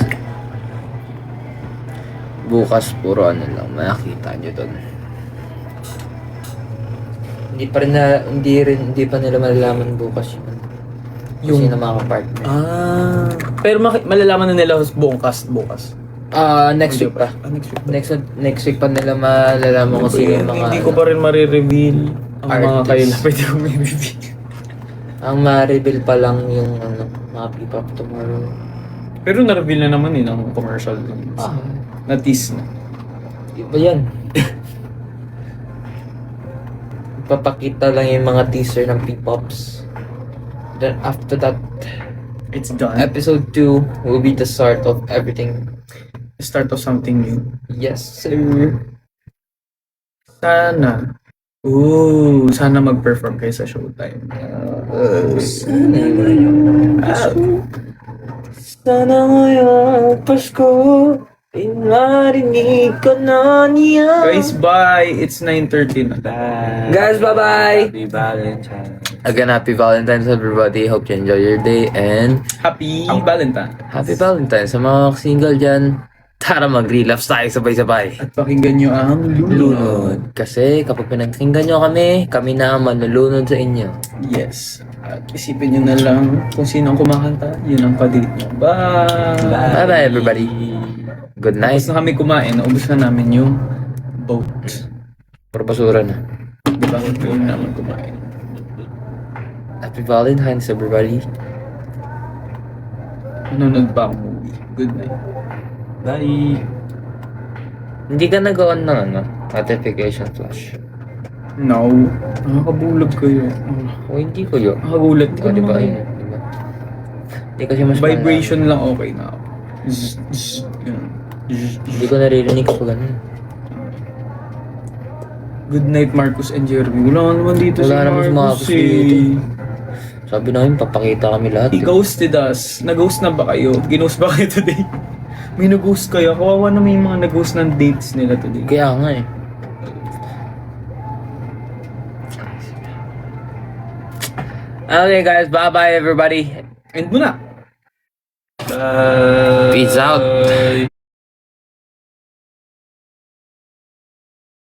[SPEAKER 2] Bukas puro ano lang, makikita nyo doon. Hindi pa nila malalaman bukas yun. Yung sino mga partner.
[SPEAKER 1] Pero malalaman na nila buong cast bukas.
[SPEAKER 2] Next week pa. Next week pa nila malalaman kung sino yung mga
[SPEAKER 1] Hindi ko pa rin marireveal ang mga
[SPEAKER 2] artists.
[SPEAKER 1] kayo na pwede kong i-reveal.
[SPEAKER 2] Ang ma-reveal pa lang yung ano, mga P-pop tomorrow.
[SPEAKER 1] Pero na-reveal na naman ng commercial. Na-tease na.
[SPEAKER 2] Iba yan. Ipapakita lang yung mga teaser ng P-pops. Then after that,
[SPEAKER 1] It's done.
[SPEAKER 2] episode 2 will be the start of everything.
[SPEAKER 1] The start of something new.
[SPEAKER 2] Yes, sir.
[SPEAKER 1] Sana. Sana mag-perform kayo sa Showtime.
[SPEAKER 2] Sana ngayong Pasko ay marinig ka na niya.
[SPEAKER 1] Guys, bye! It's 9:30 na.
[SPEAKER 2] Guys, bye-bye!
[SPEAKER 4] Happy Valentine.
[SPEAKER 2] Again, happy Valentine's everybody. Hope you enjoy your day and
[SPEAKER 1] Happy Valentine.
[SPEAKER 2] happy Valentine's sa mga single dyan. Tara mag-relapse tayo sabay-sabay.
[SPEAKER 1] At pakinggan nyo ang
[SPEAKER 2] Lunod. Kasi kapag pinagkinggan nyo kami na ang manlulunod sa inyo.
[SPEAKER 1] Yes. At isipin nyo na lang kung sino ang kumakanta, yun ang pa-date nyo. Bye!
[SPEAKER 2] Bye-bye everybody. Good night.
[SPEAKER 1] Tapos na kami kumain, naubos na namin yung boat.
[SPEAKER 2] Puro basura na.
[SPEAKER 1] Di ba? Yung naman kumain.
[SPEAKER 2] Happy Valentine's everybody.
[SPEAKER 1] Nanonood pa ang movie. Good night.
[SPEAKER 4] Bye.
[SPEAKER 2] Hindi ka nag-on ng ano, notification flash.
[SPEAKER 1] No. Nakakabulag kayo.
[SPEAKER 2] O hindi ko yun.
[SPEAKER 1] Nakagulat. Hindi
[SPEAKER 2] O
[SPEAKER 1] ko
[SPEAKER 2] diba
[SPEAKER 1] naman.
[SPEAKER 2] yun? Diba? Hindi kasi mas
[SPEAKER 1] Vibration lang okay na ako. Zzz, zzz, yun.
[SPEAKER 2] Hindi ko naririnig kapag ganun.
[SPEAKER 1] Good night, Marcus and Jeremy. Wala naman dito
[SPEAKER 2] Wala
[SPEAKER 1] si
[SPEAKER 2] naman si
[SPEAKER 1] Marcus
[SPEAKER 2] Marcus
[SPEAKER 1] eh.
[SPEAKER 2] dito. Sabi namin, papakita kami lahat.
[SPEAKER 1] He ghosted us. Nag-ghost na ba kayo? Ghost ba kayo today? May nag-ghost kayo. Kawawa na may mga nag-ghost ng dates nila today.
[SPEAKER 2] Kaya nga eh. Okay guys, bye-bye everybody.
[SPEAKER 1] End mo na.
[SPEAKER 4] Bye.
[SPEAKER 2] Peace out.